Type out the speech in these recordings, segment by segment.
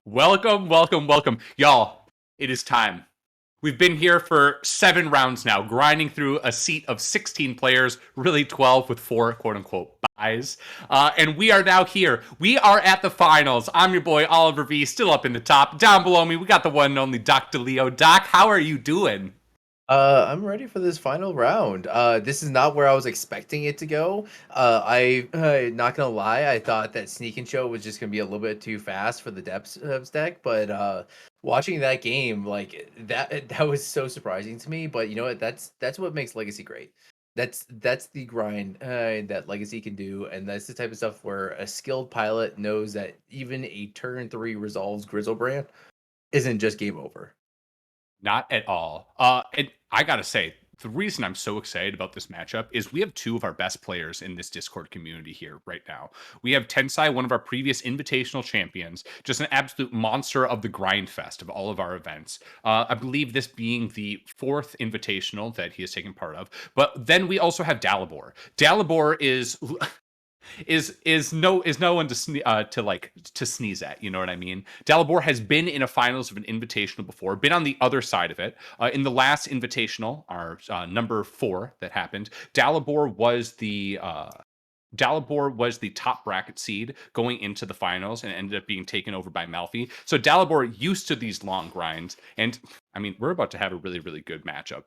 Welcome, welcome, welcome. Y'all, it is time. We've been here for 7 rounds now, grinding through a seat of 16 players, really 12 with 4 quote unquote buys. And we are now here. We are at the finals. I'm your boy, Oliver V, still up in the top. Down below me, we got the one and only Dr. Leo. Doc, how are you doing? I'm ready for this final round. This is not where I was expecting it to go. Not gonna lie, I thought that Sneak and Show was just gonna be a little bit too fast for the depths deck, but watching that game, like that was so surprising to me. But you know what? That's what makes Legacy great. That's the grind that Legacy can do, and that's the type of stuff where a skilled pilot knows that even a turn three resolves Grizzlebrand isn't just game over. Not at all. And I gotta say, the reason I'm so excited about this matchup is we have two of our best players in this Discord community here right now. We have Tensai, one of our previous invitational champions, just an absolute monster of the grind fest of all of our events. I believe this being the fourth invitational that he has taken part of. But then we also have Dalibor. Dalibor is no one to sneeze at. You know what I mean? Dalibor has been in a finals of an invitational before, been on the other side of it. In the last invitational, our number 4 that happened, Dalibor was the top bracket seed going into the finals and ended up being taken over by Malfi. So Dalibor used to these long grinds, and I mean we're about to have a really really good matchup.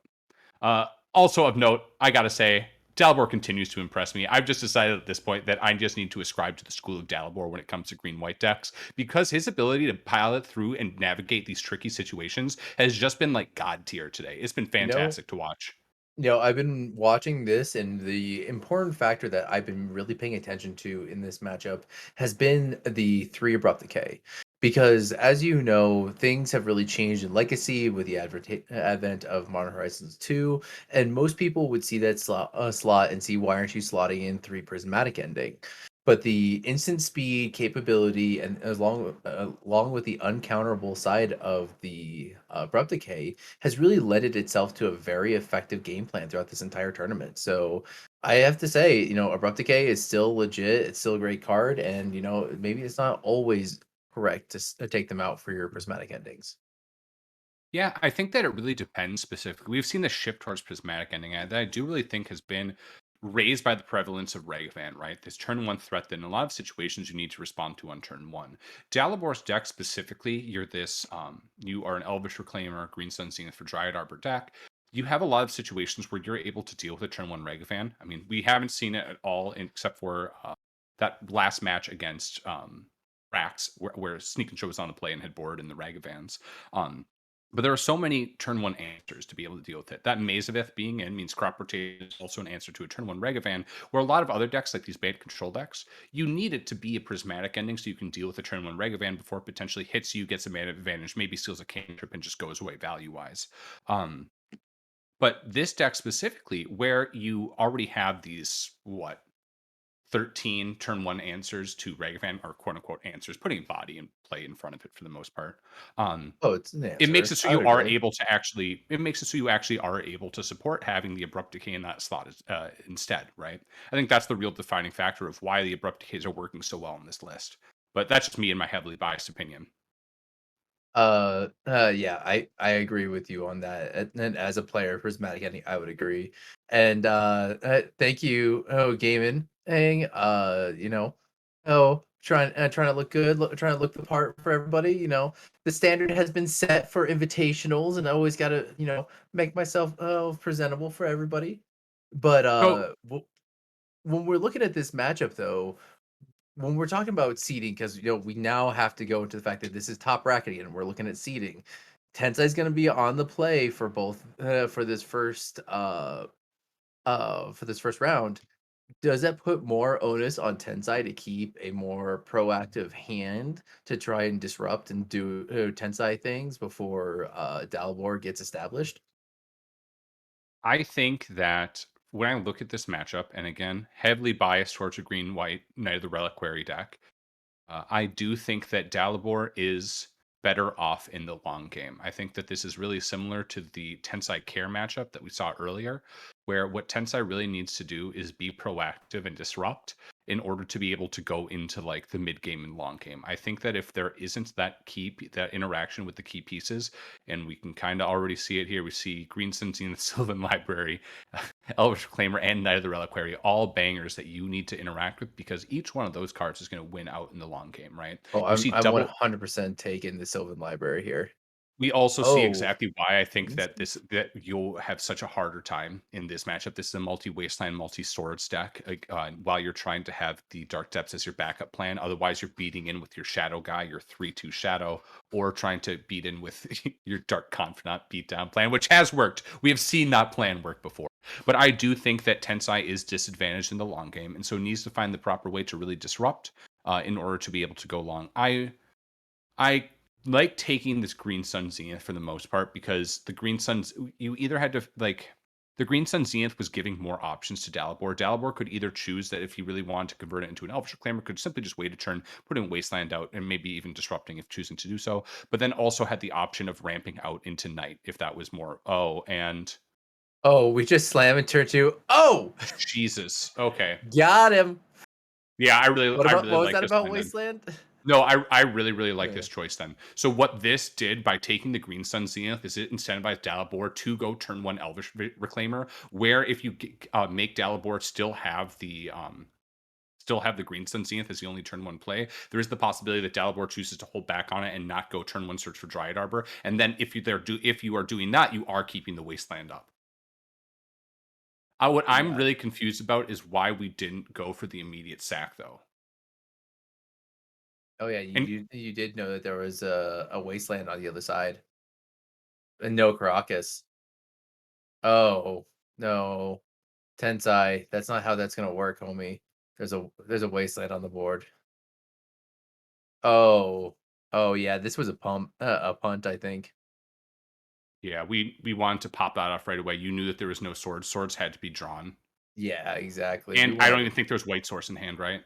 Also of note, I gotta say, Dalibor continues to impress me. I've just decided at this point that I just need to ascribe to the school of Dalibor when it comes to green-white decks, because his ability to pilot through and navigate these tricky situations has just been like god tier today. It's been You know, fantastic to watch. I've been watching this, and the important factor that I've been really paying attention to in this matchup has been the three abrupt decay. Because as you know, things have really changed in Legacy with the advent of Modern Horizons 2, and most people would see that slot and see why aren't you slotting in three prismatic ending. But the instant speed capability, and along with the uncounterable side of the abrupt decay, has really led itself to a very effective game plan throughout this entire tournament. So I have to say, Abrupt Decay is still legit. It's still a great card, and maybe it's not always correct to take them out for your prismatic endings. Yeah, I think that it really depends specifically. We've seen the shift towards prismatic ending that I do really think has been raised by the prevalence of Ragavan, right? This turn one threat that in a lot of situations you need to respond to on turn one. Dalibor's deck specifically, you are an Elvish Reclaimer, Green Sun Zenith for Dryad Arbor deck. You have a lot of situations where you're able to deal with a turn one Ragavan. I mean, we haven't seen it at all except for that last match against Rax, where Sneak and Show was on the play and had board in the Ragavans. But there are so many turn one answers to be able to deal with it. That Mazavith being in means crop rotation is also an answer to a turn one Regavan, where a lot of other decks, like these band control decks, you need it to be a prismatic ending so you can deal with a turn one Regavan before it potentially hits you, gets a mana advantage, maybe steals a cantrip, and just goes away value wise. Um, but this deck specifically, where you already have these, 13 turn one answers to Ragavan, or quote unquote answers, putting body and play in front of it for the most part. Um, Oh, it's an it makes answer. it so I you would are agree. able to actually it makes it so you actually are able to support having the abrupt decay in that slot instead, right? I think that's the real defining factor of why the abrupt decays are working so well in this list. But that's just me and my heavily biased opinion. Yeah, I agree with you on that. And as a player, prismatic ending, I would agree. And thank you, Gaiman. Hang, trying to look good, trying to look the part for everybody. The standard has been set for invitationals, and I always got to, make myself presentable for everybody. But So when we're looking at this matchup, though, when we're talking about seeding, because we now have to go into the fact that this is top bracketing and we're looking at seeding. Tensai is going to be on the play for both for this first round. Does that put more onus on Tensai to keep a more proactive hand to try and disrupt and do Tensai things before Dalibor gets established? I think that when I look at this matchup, and again, heavily biased towards a green white Knight of the Reliquary deck, I do think that Dalibor is better off in the long game. I think that this is really similar to the Tensai Care matchup that we saw earlier, where what Tensai really needs to do is be proactive and disrupt. in order to be able to go into like the mid game and long game. I think that if there isn't that that interaction with the key pieces, and we can kind of already see it here. We see Green Sun, the Sylvan Library, Elvish Reclaimer, and Knight of the Reliquary, all bangers that you need to interact with because each one of those cards is going to win out in the long game, right? Oh, You see I'm double 100% taking the Sylvan Library here. we also see Oh, exactly why I think Queens? that you'll have such a harder time in this matchup. This is a multi-wasteland, multi-sword stack, like, while you're trying to have the Dark Depths as your backup plan. Otherwise, you're beating in with your Shadow guy, your 3/2 Shadow, or trying to beat in with your Dark Confidant beatdown plan, which has worked. We have seen that plan work before. But I do think that Tensai is disadvantaged in the long game, and so needs to find the proper way to really disrupt in order to be able to go long. I like taking this Green Sun Zenith for the most part because the Green Suns you either had to like the Green Sun Zenith was giving more options to Dalibor. Dalibor could either choose that if he really wanted to convert it into an Elvish Reclaimer, could simply just wait a turn, putting Wasteland out, and maybe even disrupting if choosing to do so. But then also had the option of ramping out into Night if that was more. Oh, and Oh, we just slam in turn 2. Oh! Jesus. Okay. Got him! Yeah, I really What was like that this about line then. Wasteland? No, I really, really like Yeah. this choice then. So what this did by taking the Green Sun Zenith is it incentivized Dalibor to go turn one Elvish Reclaimer, where if you make Dalibor still have the Green Sun Zenith as the only turn one play, there is the possibility that Dalibor chooses to hold back on it and not go turn one search for Dryad Arbor. And then if you are doing that, you are keeping the Wasteland up. What I'm Yeah. really confused about is why we didn't go for the immediate sack though. Oh, yeah, And you did know that there was a Wasteland on the other side, and no Caracas. Oh, no. Tensai, that's not how that's gonna work, homie. There's a Wasteland on the board. Oh. Oh, yeah, this was a punt, I think. yeah, we wanted to pop that off right away. You knew that there was no swords. Swords had to be drawn. Yeah, exactly. We And I don't wanted even think there's white source in hand, right?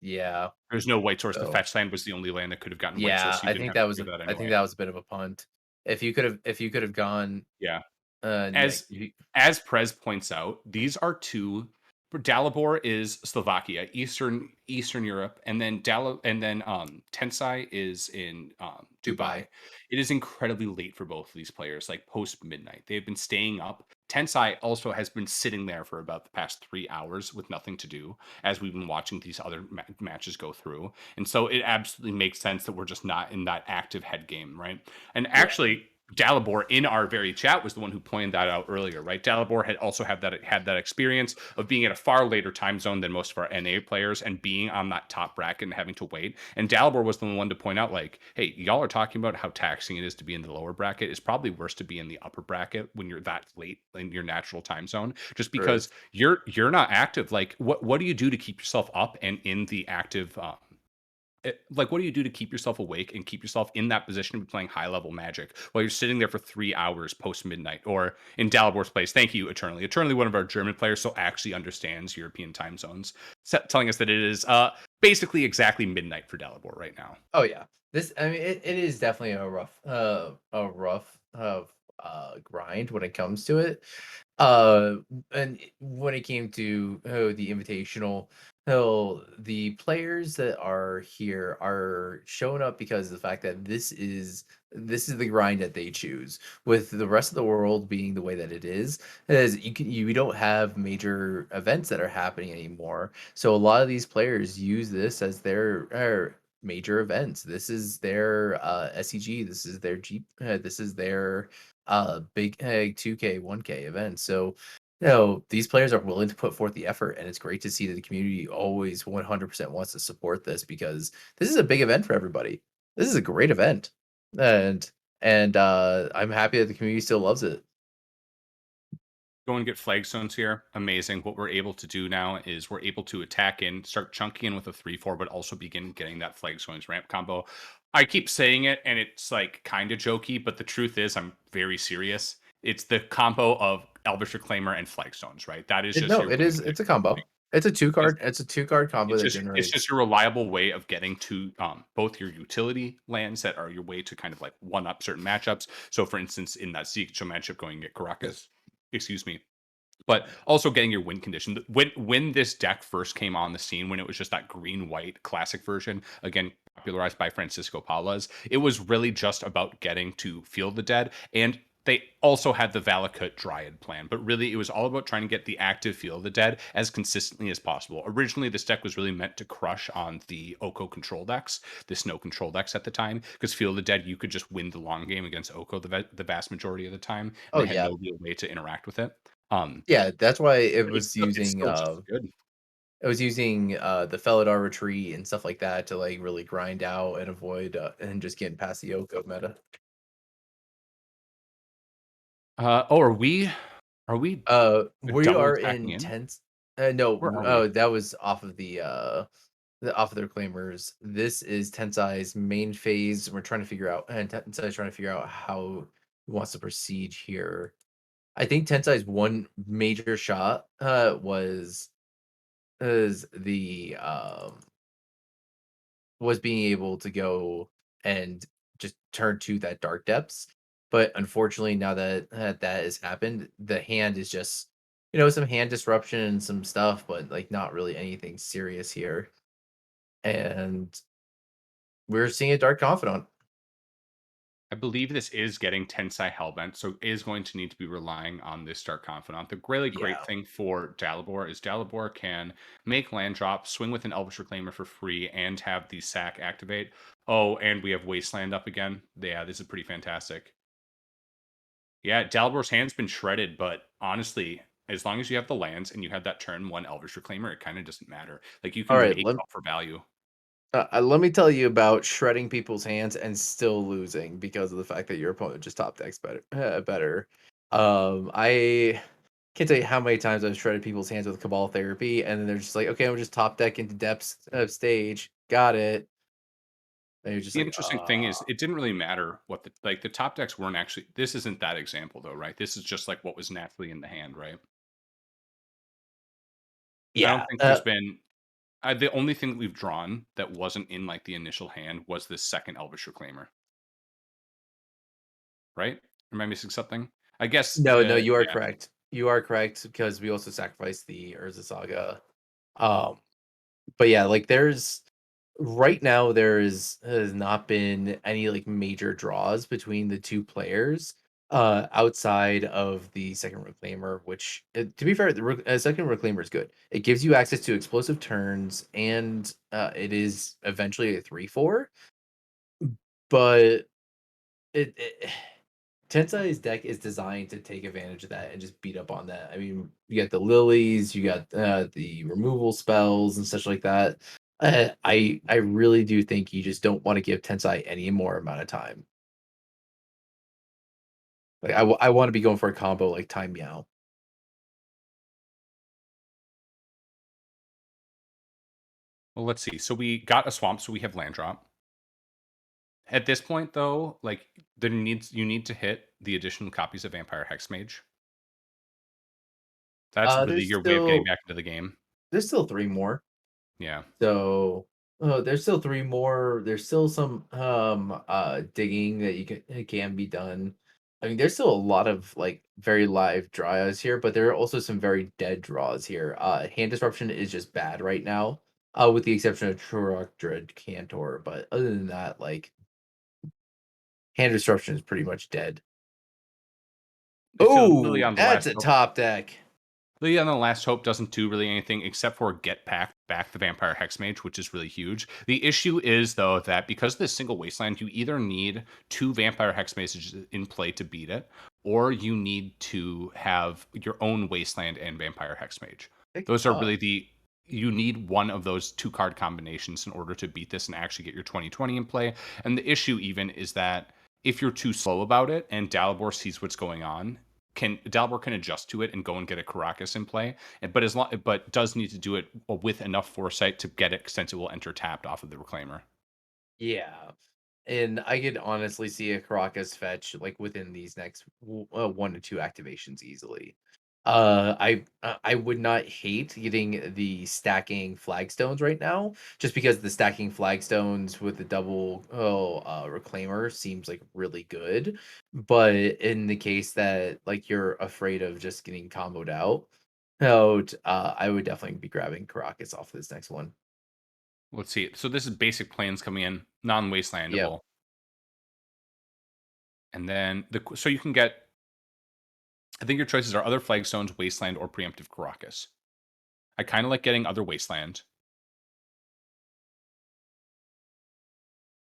yeah, There's no white source. The so fetch land was the only land that could have gotten white source, yeah, so you didn't have to trigger that I think anyway. that was a bit of a punt. If you could've gone, Yeah. yeah, As as Prez points out, these are two. Dalibor is Slovakia, Eastern Europe, and then Tensai is in Dubai. Dubai. It is incredibly late for both of these players, like post midnight. They've been staying up. Tensai also has been sitting there for about the past 3 hours with nothing to do, as we've been watching these other matches go through. And so it absolutely makes sense that we're just not in that active head game, right? And Right. actually, Dalibor in our very chat was the one who pointed that out earlier, right? Dalibor had also had that experience of being at a far later time zone than most of our NA players and being on that top bracket and having to wait. And Dalibor was the one to point out, like, hey, y'all are talking about how taxing it is to be in the lower bracket. It's probably worse to be in the upper bracket when you're that late in your natural time zone, just because Truth. you're not active. Like, what do you do to keep yourself up and in the active like what do you do to keep yourself awake and keep yourself in that position of playing high level magic while you're sitting there for 3 hours post midnight? Or in Dalibor's place, thank you, Eternally, one of our German players, so actually understands European time zones, telling us that it is basically exactly midnight for Dalibor right now. Oh, yeah. I mean, it is definitely a rough, grind when it comes to it. Uh, and when it came to, oh, the invitational, oh, the players that are here are showing up because of the fact that this is the grind that they choose. With the rest of the world being the way that it is you don't have major events that are happening anymore. So a lot of these players use this as their major events. This is their SEG. This is their big 2K, 1K event. So, these players are willing to put forth the effort, and it's great to see that the community always 100% wants to support this because this is a big event for everybody. This is a great event, and I'm happy that the community still loves it. Go and get flag zones here. Amazing. What we're able to do now is we're able to attack in, start chunking in with a 3/4, but also begin getting that flag zones ramp combo. I keep saying it and it's like kind of jokey, but the truth is I'm very serious. It's the combo of Elvish Reclaimer and flag zones, right? That is just No, your going to it's a combo. It's a two card combo that it's just generates. a reliable way of getting to both your utility lands that are your way to kind of like one up certain matchups. So, for instance, in that sequential matchup going at Caracas, excuse me, But also getting your win condition. When this deck first came on the scene, when it was just that green white classic version, again popularized by Francisco Palas, it was really just about getting to Feel the Dead, and they also had the Valakut Dryad plan, but really it was all about trying to get the active Feel the Dead as consistently as possible. Originally, this deck was really meant to crush on the Oko control decks, the snow control decks at the time, because Feel the Dead, you could just win the long game against Oko the vast majority of the time, and Oh, they had yeah. no real way to interact with it. Yeah, that's why It's still just as good. it was using, the Felidar retreat and stuff like that to, like, really grind out and avoid, and just getting past the Oko meta. Oh, are we We double are attacking in in? 10s no, Where are we? that was off of off of their claimers. This is Tensai's main phase. We're trying to figure out and Tensai's trying to figure out how he wants to proceed here. I think Tensai's one major shot, was is the, was being able to go and just turn to that dark depths. But unfortunately, now that that has happened, the hand is just, some hand disruption and some stuff, but like not really anything serious here. And we're seeing a dark confidant. I believe this is getting Tensai Hellbent, so is going to need to be relying on this Dark Confidant. The really great Yeah. thing for Dalibor is Dalibor can make land drop, swing with an Elvish Reclaimer for free, and have the sack activate. Oh, and we have Wasteland up again. Yeah, this is pretty fantastic. Yeah, Dalibor's hand's been shredded, but honestly, as long as you have the lands and you have that turn one Elvish Reclaimer, it kind of doesn't matter. Like you All can right. make up for value. Let me tell you about shredding people's hands and still losing because of the fact that your opponent just top decks better. I can't tell you how many times I've shredded people's hands with Cabal Therapy, and then they're just like, "Okay, I'm just top deck into depths of stage. Got it." And you're just The like, interesting thing is it didn't really matter what the top decks weren't actually this isn't that example though, right? This is just like what was naturally in the hand, right? I don't yeah." think there's been the only thing that we've drawn that wasn't in like the initial hand was this second Elvish Reclaimer, right? Am I missing something? I guess No, no, you are yeah. correct. You are correct because we also sacrificed the Urza Saga. Um, but yeah, like there's right now there has not been any like major draws between the two players outside of the second reclaimer, which to be fair, the second reclaimer is good. It gives you access to explosive turns and it is eventually a 3/4, but it Tensai's deck is designed to take advantage of that and just beat up on that. I mean, you got the lilies, you got the removal spells and such like that. I really do think you just don't want to give Tensai any more amount of time. Like I want to be going for a combo like Time Meow. Well, let's see. So we got a swamp, so we have land drop. At this point, though, like you need to hit the additional copies of Vampire Hexmage. That's really There's your way of getting still back into the game. three more. Yeah. So, there's still 3 more. There's still some, digging that can be done. I mean, there's still a lot of, like, very live draws here, but there are also some very dead draws here. Hand disruption is just bad right now, with the exception of Turok Dread Cantor, but other than that, like, hand disruption is pretty much dead. So Lily Oh, on the that's last a top deck. Lily on the Last Hope doesn't do really anything except for get back the Vampire Hexmage, which is really huge. The issue is though that because this single wasteland, you either need two Vampire Hexmages in play to beat it, or you need to have your own wasteland and Vampire Hexmage. Pick Those are one. really the you need one of those two card combinations in order to beat this and actually get your 2020 in play. And the issue even is that if you're too slow about it and Dalibor sees what's going on, can Dalibor can adjust to it and go and get a Caracas in play, but does need to do it with enough foresight to get it since it will enter tapped off of the Reclaimer. Yeah. And I could honestly see a Caracas fetch, like, within these next 1 to 2 activations easily. I would not hate getting the stacking flagstones right now, just because the stacking flagstones with the double reclaimer seems like really good. But in the case that like you're afraid of just getting comboed out, I would definitely be grabbing Caracas off this next one. Let's see. So this is basic plains coming in, Yeah. non-wastelandable, and then so you can get. I think your choices are other flagstones, wasteland, or preemptive Caracas. I kind of like getting other wasteland.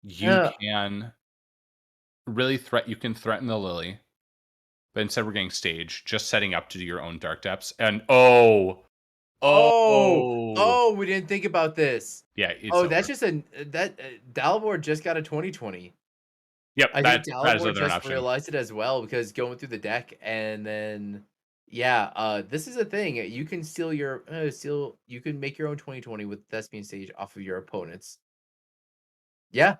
You Yeah. can really threat. You can threaten the lily, but instead we're getting stage, just setting up to do your own dark depths. And Oh, oh, oh, we didn't think about this. yeah, it's Oh, that's over. just that Dalmor just got a 2020. Yep, I think that is Dalibor another an just option. realized it as well because going through the deck and then yeah, this is a thing. You can steal you can make your own 2020 with Thespian Stage off of your opponents. Yeah,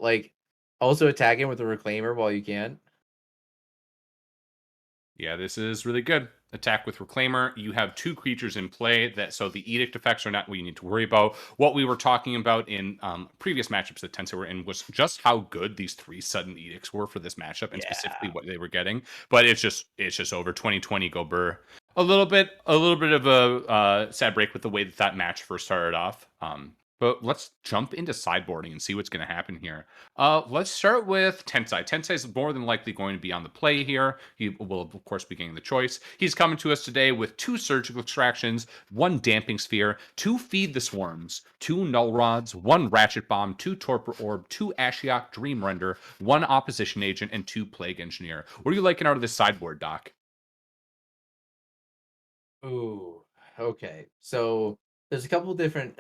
like also attack him with a reclaimer while you can. Yeah, this is really good. Attack with Reclaimer. You have two creatures in play that so the edict effects are not what you need to worry about. What we were talking about in previous matchups that Tensei were in was just how good these three sudden edicts were for this matchup and specifically Yeah. what they were getting. But it's just over 2020 go burr. A little bit of a sad break with the way that that match first started off. But let's jump into sideboarding and see what's going to happen here. Let's start with Tensai. Tensai is more than likely going to be on the play here. He will, of course, be getting the choice. He's coming to us today with two surgical extractions, one damping sphere, two feed the swarms, two null rods, one ratchet bomb, two torpor orb, two Ashiok dream render, one opposition agent, and two plague engineer. What are you liking out of this sideboard, Doc? Ooh, okay. So there's a couple different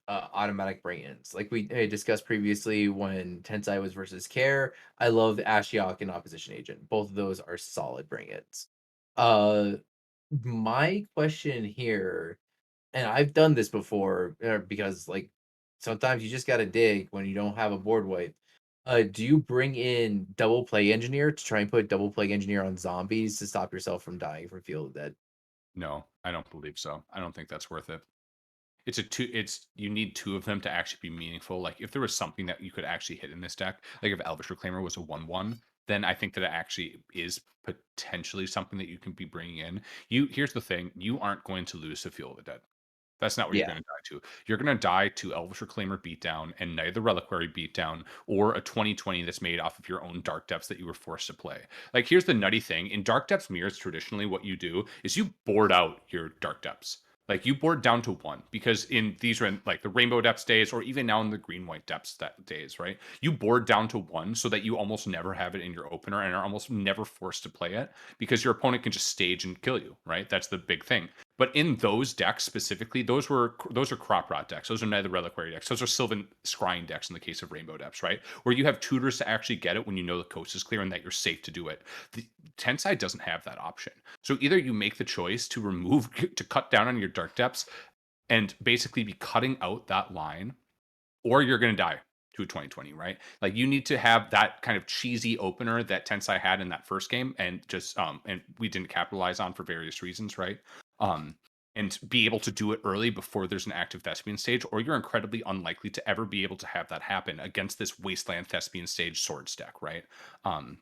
automatic bring-ins. Like we discussed previously when Tensai was versus Care, I love Ashiok and Opposition Agent. Both of those are solid bring-ins. Uh my question here, and I've done this before because like sometimes you just got to dig when you don't have a board wipe. Do you bring in double play engineer to try and put double play engineer on zombies to stop yourself from dying from Field of Dead? No, I don't believe so. I don't think that's worth it. It's you need two of them to actually be meaningful. Like if there was something that you could actually hit in this deck, like if Elvish Reclaimer was a 1/1, then I think that it actually is potentially something that you can be bringing in. Here's the thing, you aren't going to lose to Fuel of the Dead. That's not what you're Yeah, gonna die to. You're gonna die to Elvish Reclaimer beatdown and neither Reliquary beatdown or a 2020 that's made off of your own Dark Depths that you were forced to play. Like here's the nutty thing. In Dark Depths mirrors, traditionally what you do is you board out your Dark Depths. Like you board down to one because in these are in like the rainbow depths days or even now in the green white depths that days, right? You board down to one so that you almost never have it in your opener and are almost never forced to play it because your opponent can just stage and kill you, right? That's the big thing. But in those decks specifically, those are crop rot decks. Those are neither reliquary decks. Those are Sylvan scrying decks in the case of Rainbow Depths, right? Where you have tutors to actually get it when you know the coast is clear and that you're safe to do it. The Tensai doesn't have that option. So either you make the choice to remove to cut down on your dark depths and basically be cutting out that line, or you're going to die to a 2020, right? Like you need to have that kind of cheesy opener that Tensai had in that first game and we didn't capitalize on for various reasons, right? Um and be able to do it early before there's an active thespian stage, or you're incredibly unlikely to ever be able to have that happen against this wasteland thespian stage swords deck, right? Um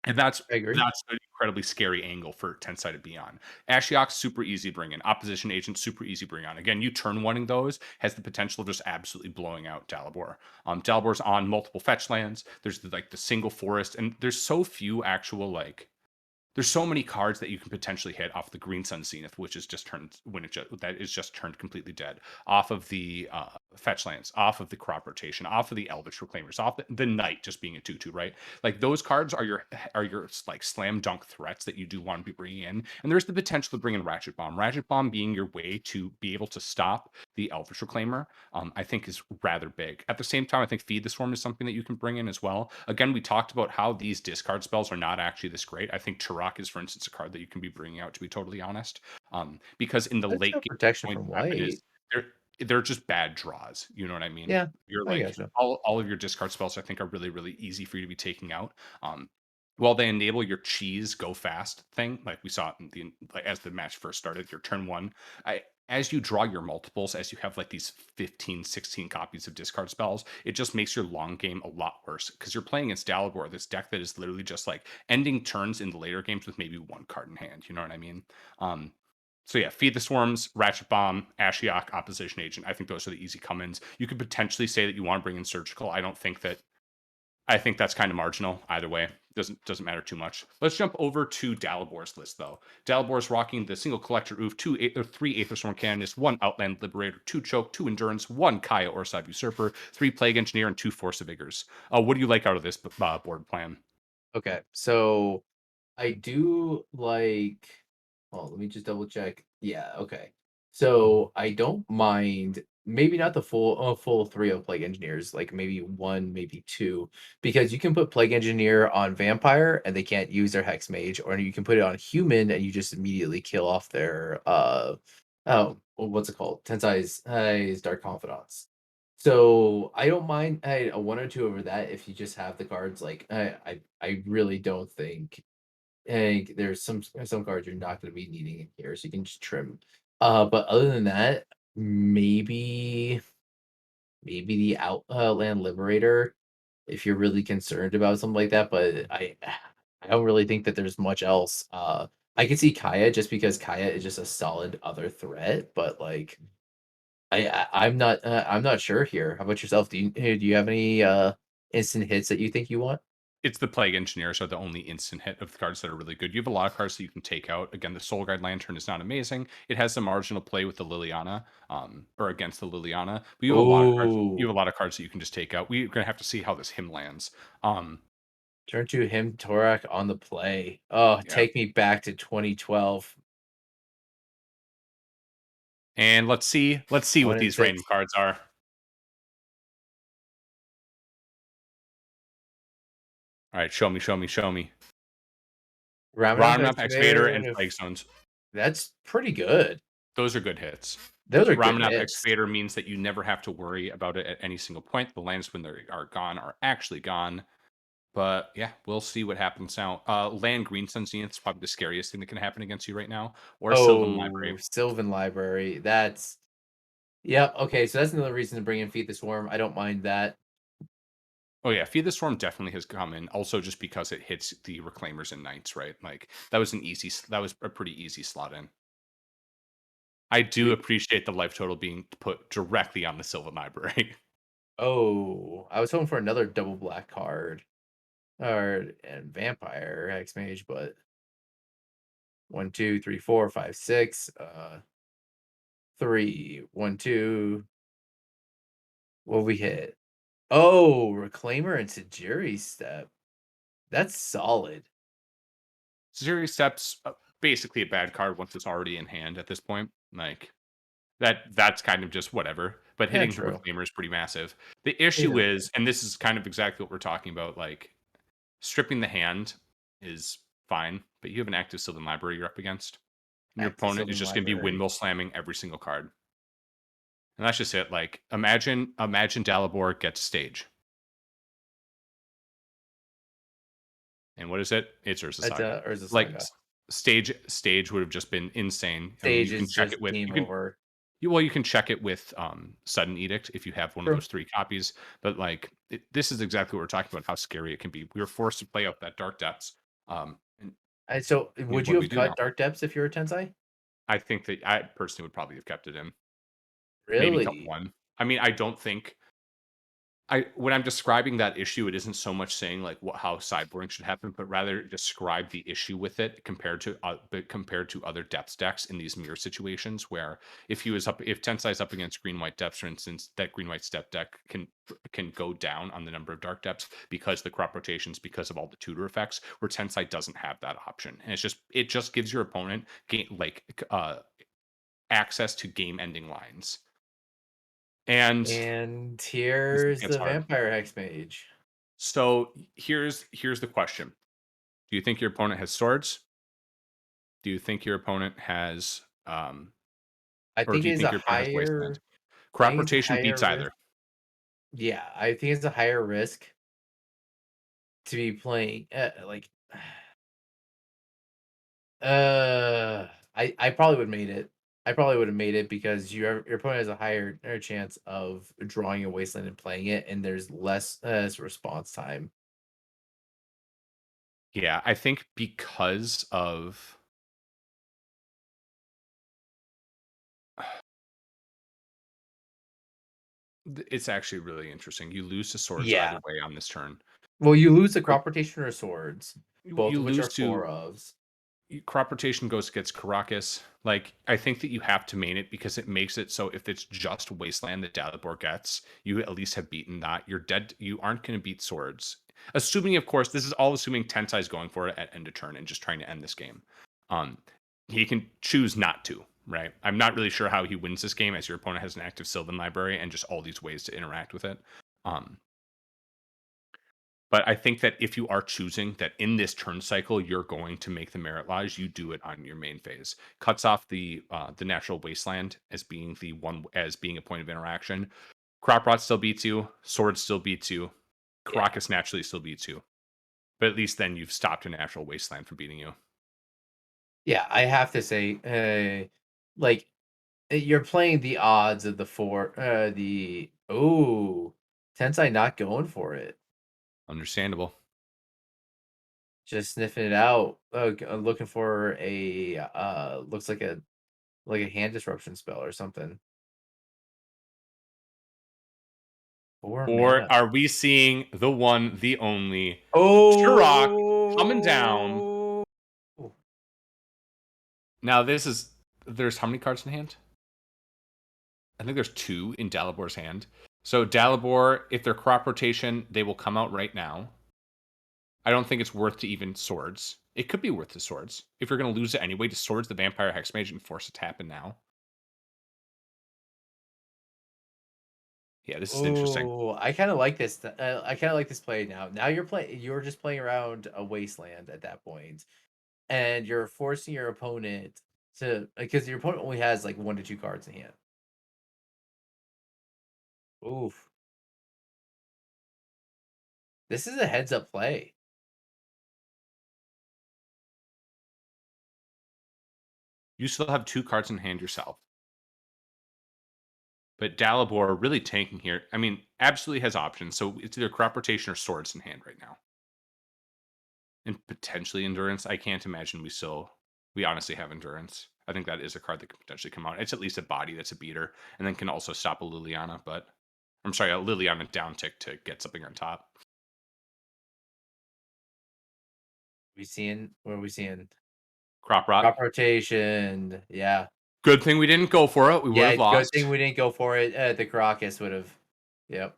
and that's I agree. that's an incredibly scary angle for Tensai to be on. Ashiok's super easy to bring in. Opposition agent super easy to bring on. Again, you turn oneing those has the potential of just absolutely blowing out Dalibor. Dalibor's on multiple fetch lands. There's like the single forest, and there's so few actual like there's so many cards that you can potentially hit off the Green Sun Zenith, which is just turned that is just turned completely dead. Off of the fetch lands, off of the crop rotation, off of the Elvish Reclaimers, off the Knight just being a 2/2, right? Like those cards are your like slam dunk threats that you do want to be bringing in, and there's the potential to bring in Ratchet Bomb. Ratchet Bomb being your way to be able to stop the Elvish Reclaimer, I think is rather big. At the same time, I think Feed the Swarm is something that you can bring in as well. Again, we talked about how these discard spells are not actually this great. I think Turok is, for instance, a card that you can be bringing out, to be totally honest. Because in the That's late no game, protection what's going from to happen is white. they're just bad draws. You know what I mean? Yeah, You're I like gotcha. all of your discard spells, I think, are really, really easy for you to be taking out. While they enable your cheese go fast thing, like we saw in the like as the match first started, your turn one, as you draw your multiples, as you have like these 15, 16 copies of discard spells, it just makes your long game a lot worse because you're playing against Dalibor, this deck that is literally just like ending turns in the later games with maybe one card in hand. You know what I mean? Um, so yeah, Feed the Swarms, Ratchet Bomb, Ashiok, Opposition Agent. I think those are the easy come-ins. You could potentially say that you want to bring in Surgical. I think that's kind of marginal either way. Doesn't matter too much. Let's jump over to Dalibor's list though. Dalibor's rocking the single collector oof, three Aethersworn Canonist, one Outland Liberator, two Choke, two Endurance, one Kaya Orside Usurper, three Plague Engineer, and two Force of Vigors. What do you like out of this board plan? Okay, so I do like oh, let me just double check. Yeah, okay. So I don't mind maybe not the full three of Plague Engineers, like maybe one, maybe two, because you can put Plague Engineer on Vampire and they can't use their Hex Mage, or you can put it on Human and you just immediately kill off their oh what's it called? Tensai's Dark Confidants. So I don't mind a one or two over that if you just have the cards like I really don't think there's some cards you're not going to be needing in here, so you can just trim. But other than that, maybe the Outland Liberator, if you're really concerned about something like that. But I don't really think that there's much else. I can see Kaya just because Kaya is just a solid other threat, but like I'm not sure here. How about yourself? Do you have any instant hits that you think you want? It's the Plague Engineers are the only instant hit of the cards that are really good. You have a lot of cards that you can take out. Again, the Soul Guide Lantern is not amazing. It has some marginal play with the Liliana, or against the Liliana. But you have a lot of cards. You Oh, have a lot of cards that you can just take out. We're gonna have to see how this him lands. Um, turn to him Torak on the play. Oh, yeah. take me back to 2012. And let's see what One and these six. random cards are. All right, show me, show me, show me. Ramanov Rhyme Excavator Excavator and and Plague if Stones. that's pretty good. Those are good hits. Those are good Ramanov hits. Excavator means that you never have to worry about it at any single point. The lands when they are gone are actually gone. But yeah, we'll see what happens now. Land Green Sun Zenith is probably the scariest thing that can happen against you right now, or Sylvan Oh, Library. Sylvan Library. That's yeah, okay, so that's another reason to bring in Feed the Swarm. I don't mind that. Oh yeah, Feed the Swarm definitely has come in. Also, just because it hits the Reclaimers and Knights, right? Like that was a pretty easy slot in. I do We appreciate the life total being put directly on the Sylvan Library. oh, I was hoping for another double black card. Or and Vampire Hex Mage, but one, two, three, four, five, six. Three, one, two. What we hit? Oh, Reclaimer and Tajiri Step. That's solid. Series Steps basically a bad card once it's already in hand at this point. Like that's kind of just whatever. But Yeah, hitting the true. Reclaimer is pretty massive. The issue Yeah. is, and this is kind of exactly what we're talking about, like stripping the hand is fine, but you have an active Sylvan Library you're up against. And your Active opponent is Sylvan just gonna be Library. windmill slamming every single card. And that's just it. Like imagine Dalibor gets stage. And what is it? It's Urza That's Saga. Urza Like Saga. stage would have just been insane. I mean, Stage you can is check just it with game over. you can check it with Sudden Edict if you have one of True. those three copies. But like this is exactly what we're talking about, how scary it can be. We were forced to play out that dark depths. And And so, I mean, would what you do we have do now? cut Dark Depths if you were Tensai? I think that I personally would probably have kept it in. Maybe cut Really? one. I mean, I don't think I when I'm describing that issue, it isn't so much saying like what how sideboarding should happen, but rather describe the issue with it compared to other depth decks in these mirror situations where if Tensai's up against green white depths, for instance, that green white step deck can go down on the number of dark depths because the crop rotations, because of all the tutor effects, where Tensai doesn't have that option. And it just gives your opponent access to game ending lines. And And this here's gets the hard. Vampire Hex Mage. So here's the question. Do you think your opponent has swords? Do you think your opponent has I or think do it you is think a your opponent has wasteland? higher. I Crop think it's a rotation higher beats risk. either. Yeah, I think it's a higher risk to be playing. Like I probably would made it. I probably would have made it because your opponent has a higher chance of drawing a wasteland and playing it, and there's less response time. Yeah, I think because of it's actually really interesting. You lose to swords either Yeah. way on this turn. Well, you lose the So crop rotation or swords, both you of which lose are to four ofs. crop rotation goes against Caracas. Like, I think that you have to main it because it makes it so if it's just Wasteland that Dalibor gets, you at least have beaten that. You're dead. You aren't going to beat swords. Assuming, of course, this is all assuming Tensai is going for it at end of turn and just trying to end this game. Um, he can choose not to, right? I'm not really sure how he wins this game as your opponent has an active Sylvan library and just all these ways to interact with it. Um, but I think that if you are choosing that in this turn cycle, you're going to make the Merit Lodge, you do it on your main phase. Cuts off the natural wasteland as being the one as being a point of interaction. Crop Rot still beats you, Sword still beats you, Yeah. Caracas naturally still beats you. But at least then you've stopped a natural wasteland from beating you. Yeah, I have to say, like, you're playing the odds of the oh, Tensai not going for it. Understandable. Just sniffing it out, looking for looks like a hand disruption spell or something. 4 Or mana. are we seeing the one, the only Turok coming down? Oh! Now there's how many cards in hand? I think there's two in Dalibor's hand. So Dalibor, if they're crop rotation, they will come out right now. I don't think it's worth to even swords. It could be worth the swords. If you're going to lose it anyway, to swords the vampire hexmage and force it to happen now. Yeah, this is interesting. Oh, I kinda like this, I kinda like this play now. Now you're just playing around a wasteland at that point, and you're forcing your opponent to because your opponent only has, like, 1 to 2 cards in hand. Oof. This is a heads up play. You still have two cards in hand yourself. But Dalibor really tanking here. I mean, absolutely has options. So it's either crop rotation or swords in hand right now. And potentially endurance. I can't imagine we honestly have endurance. I think that is a card that could potentially come out. It's at least a body that's a beater, and then can also stop a Liliana, but I'm sorry, a Liliana down tick to get something on top. What are we seeing? Crop Crop rot. rotation, yeah. Good thing we didn't go for it. We would Yeah, have good lost. thing we didn't go for it, the Caracas would've yep,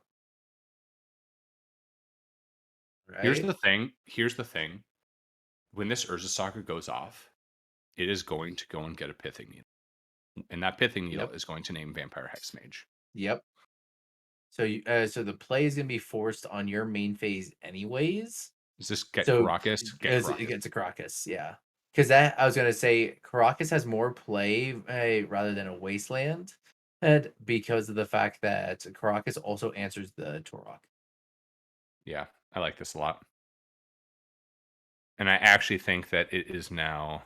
Here's right? the thing. Here's the thing. When this Urza Saga goes off, it is going to go and get a pithing needle. And that pithing needle Yep, is going to name Vampire Hexmage. yep. So the play is gonna be forced on your main phase anyways. Does this get So, Caracas? Get as it Caracas. gets a Caracas, yeah. Because that I was gonna say Caracas has more play, rather than a Wasteland, and because of the fact that Caracas also answers the Torok. Yeah, I like this a lot. And I actually think that it is now.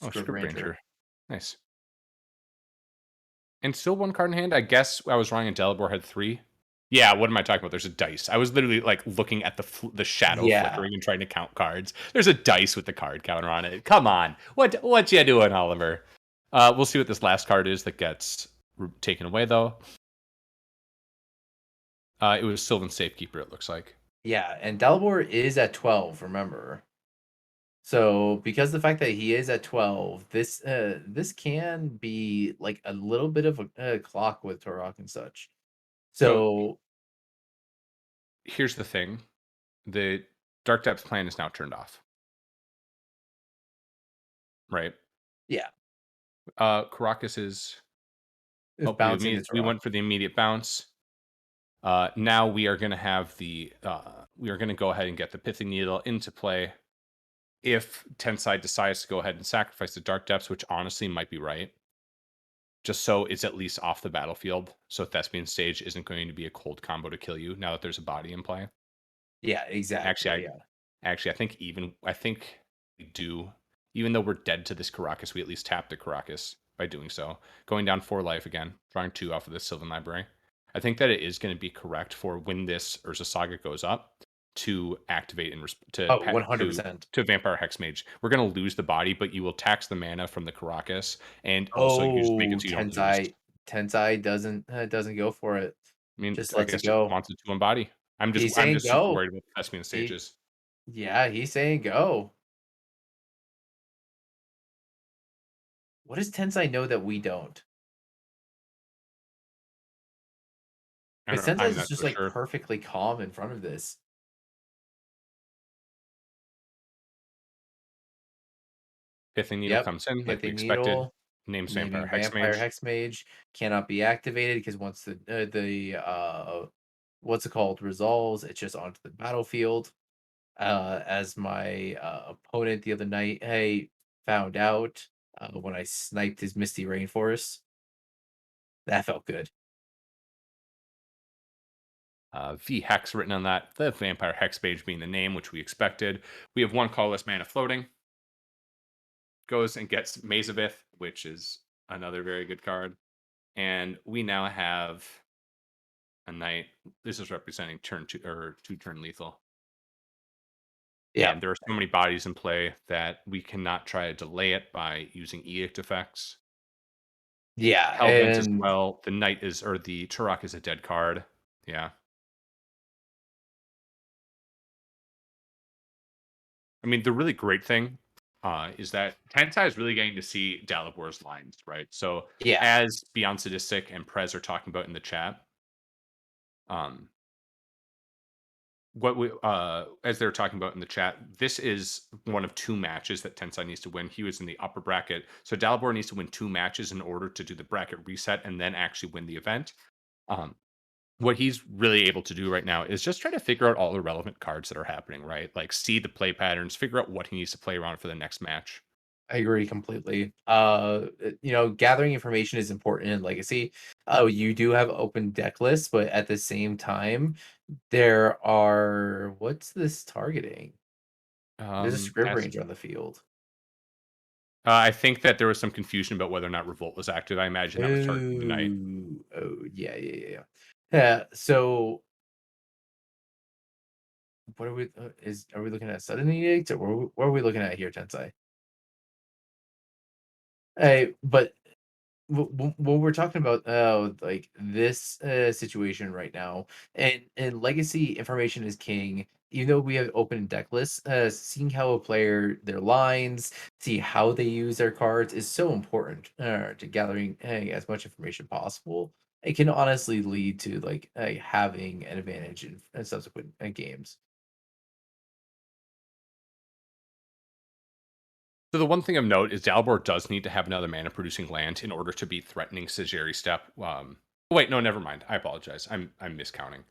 Oh, Script Script Ranger. Ranger. Nice. And still one card in hand. I guess I was wrong and Delibor had three. Yeah, what am I talking about? There's a dice. I was literally like looking at the shadow Yeah. flickering and trying to count cards. There's a dice with the card counter on it. Come on, what you doing, Oliver? We'll see what this last card is that gets taken away though. It was Sylvan Safekeeper. It looks like. Yeah, and Dalibor is at 12, remember. So, because the fact that he is at 12, this can be like a little bit of a clock with Torok and such. So So, here's the thing: the Dark Depths plan is now turned off. Right. yeah, Caracas is. it's Oh, bouncing the we Torok. went for the immediate bounce. Now we are going to have we are going to go ahead and get the pithing needle into play. If Tensai decides to go ahead and sacrifice the Dark Depths, which honestly might be right, just so it's at least off the battlefield. So Thespian Stage isn't going to be a cold combo to kill you now that there's a body in play. Yeah, Actually, exactly, yeah. Actually, I think we do. Even though we're dead to this Caracas, we at least tap the Caracas by doing so. Going down 4 life again, drawing 2 off of this Sylvan Library. I think that it is going to be correct for when this Urza Saga goes up to activate and Oh, 100%. to Vampire Hexmage. We're going to lose the body, but you will tax the mana from the Caracas and also use make it Oh, so you don't lose. Tensai doesn't go for it. I mean, Just I lets it guess it go. wants it to embody. He's I'm saying just super go. worried about the Thespian He stages. Yeah, he's saying go. What does Tensai know that we don't? I Because don't know. Tensai I'm is not just so like sure. perfectly calm in front of this. Pithing Needle Yep, comes in like we Pithing expected. Needle, Names Vampire naming Vampire Hexmage. Hexmage cannot be activated because once what's it called resolves, it's just onto the battlefield. As my opponent the other night, hey, found out when I sniped his Misty Rainforest. That felt good. V Hex written on that. The Vampire Hexmage being the name, which we expected. We have 1 colorless mana floating. Goes and gets Maze of Ith, which is another very good card. And we now have a knight. This is representing turn 2 or 2-turn lethal. Yeah, And there are so many bodies in play that we cannot try to delay it by using edict effects. yeah, Hellbent as and well. The knight is or the Turok is a dead card. Yeah. I mean, the really great thing is that Tensai is really getting to see Dalabor's lines, right? So yeah, as Beyond Sadistic and Prez are talking about in the chat, um, what we as they're talking about in the chat, this is one of 2 matches that Tensai needs to win. He was in the upper bracket, so Dalibor needs to win 2 matches in order to do the bracket reset and then actually win the event. Um, what he's really able to do right now is just try to figure out all the relevant cards that are happening, right? Like see the play patterns, figure out what he needs to play around for the next match. I agree completely. Gathering information is important in Legacy. Oh, you do have open deck lists, but at the same time, there are what's this targeting? There's a Scrib That's Ranger on the field. I think that there was some confusion about whether or not Revolt was active. I imagine that was targeting the knight. Ooh. Oh, yeah, yeah, yeah, yeah. Yeah, so what are we is are we looking at sudden edict or what are we looking at here, Tensai? Hey, but what we're talking about, like this situation right now, and legacy information is king. Even though we have open deck lists, seeing how a player their lines, see how they use their cards is so important to gathering as much information possible. It can honestly lead to like having an advantage in subsequent games. So the one thing of note is Dalibor does need to have another mana producing land in order to be threatening Sajeri step. Wait, no, never mind. I apologize. I'm miscounting.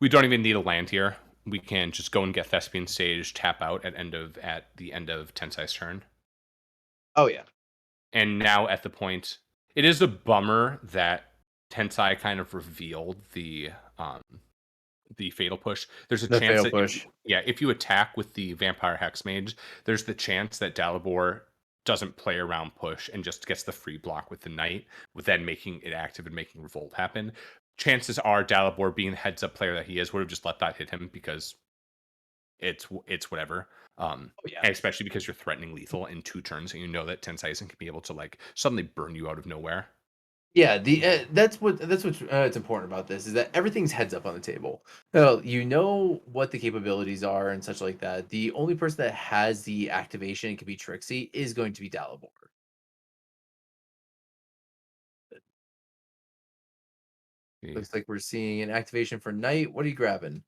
We don't even need a land here. We can just go and get Thespian Sage, tap out at the end of Tensai's turn. Oh yeah, And now at the point, it is a bummer that Tensai kind of revealed the fatal push. There's a the chance fatal that push. if you attack with the vampire hexmage, there's the chance that Dalibor doesn't play around push and just gets the free block with the knight, with then making it active and making revolt happen. Chances are Dalibor, being the heads up player that he is, would have just let that hit him because it's whatever. Oh yeah. And especially because you're threatening lethal in 2 turns, and you know that Tensai isn't gonna be able to like suddenly burn you out of nowhere. Yeah, the that's what's it's important about this is that everything's heads up on the table. You know what the capabilities are and such like that. The only person that has the activation and can be Trixie is going to be Dalibor. Okay. Looks like we're seeing an activation for Knight. What are you grabbing?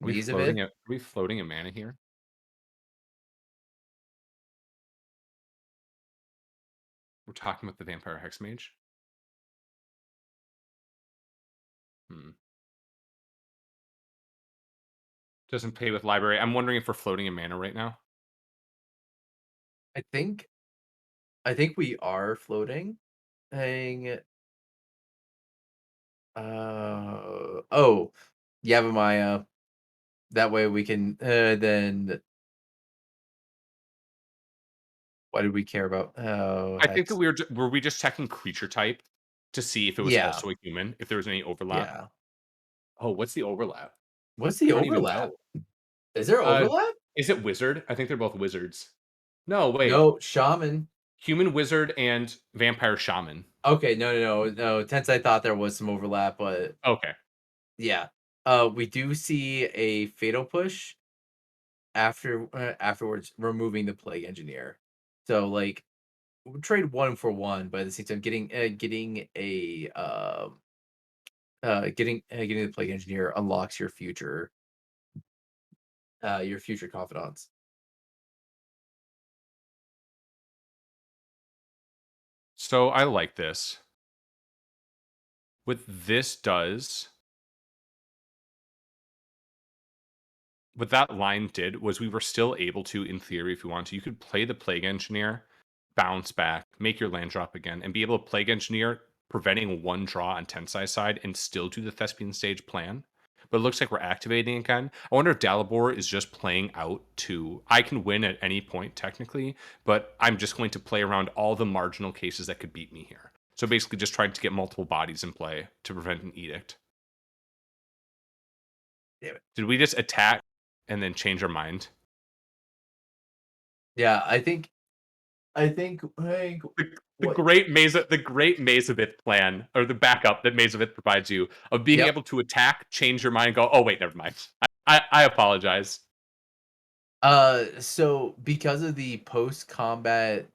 Maze of it? Are we floating a mana here? We're talking about the vampire hexmage. Hmm. Doesn't pay with library. I'm wondering if we're floating a mana right now. I think we are floating. Hang oh Yavimaya. That way we can, then what did we care about? Oh, I think that hex. were we just checking creature type to see if it was Yeah, also a human, if there was any overlap? yeah. Oh, what's the overlap? What's the I don't even overlap? know. Is there Uh, overlap? is it wizard? I think they're both wizards. No, wait. No, shaman. Human wizard and vampire shaman. Okay, no. Tensei thought there was some overlap, but Okay. yeah. We do see a fatal push afterwards removing the plague engineer. So like trade one for one, but at the same time getting the plague engineer unlocks your future confidants. So I like this. What this does what that line did was we were still able to, in theory, if you want to, you could play the Plague Engineer, bounce back, make your land drop again, and be able to Plague Engineer, preventing one draw on Tensai's side, and still do the Thespian Stage plan. But it looks like we're activating again. I wonder if Dalibor is just playing out to I can win at any point technically, but I'm just going to play around all the marginal cases that could beat me here. So basically, just trying to get multiple bodies in play to prevent an edict. Damn it. Did we just attack and then change our mind? Yeah, I think The what great Mazavith plan, or the backup that Mazavith provides you of being yep. able to attack, change your mind, go, oh wait, never mind. I apologize. So because of the post-combat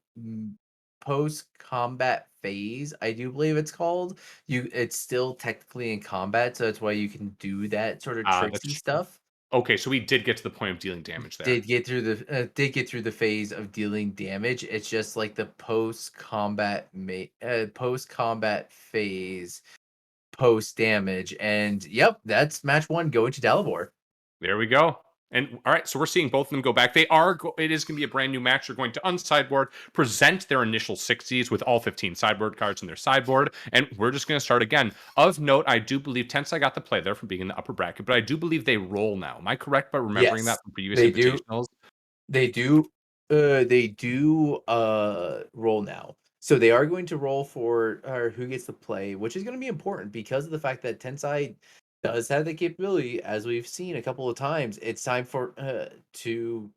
phase, I do believe it's called, it's still technically in combat, so that's why you can do that sort of tricksy That's stuff. okay. So we did get to the point of dealing damage there. Did get through the phase of dealing damage. It's just like the post-combat phase, post damage, and yep, that's match one going to Dalibor. There we go. And all right, so we're seeing both of them go back. It is going to be a brand new match. They're going to unsideboard, present their initial 60s with all 15 sideboard cards in their sideboard, and we're just going to start again. Of note, I do believe Tensai got the play there from being in the upper bracket, but I do believe they roll now. Am I correct by remembering Yes, that from previous they do. invitationals? They do roll now. So they are going to roll for who gets to play, which is going to be important because of the fact that Tensai does have the capability, as we've seen a couple of times. It's time for to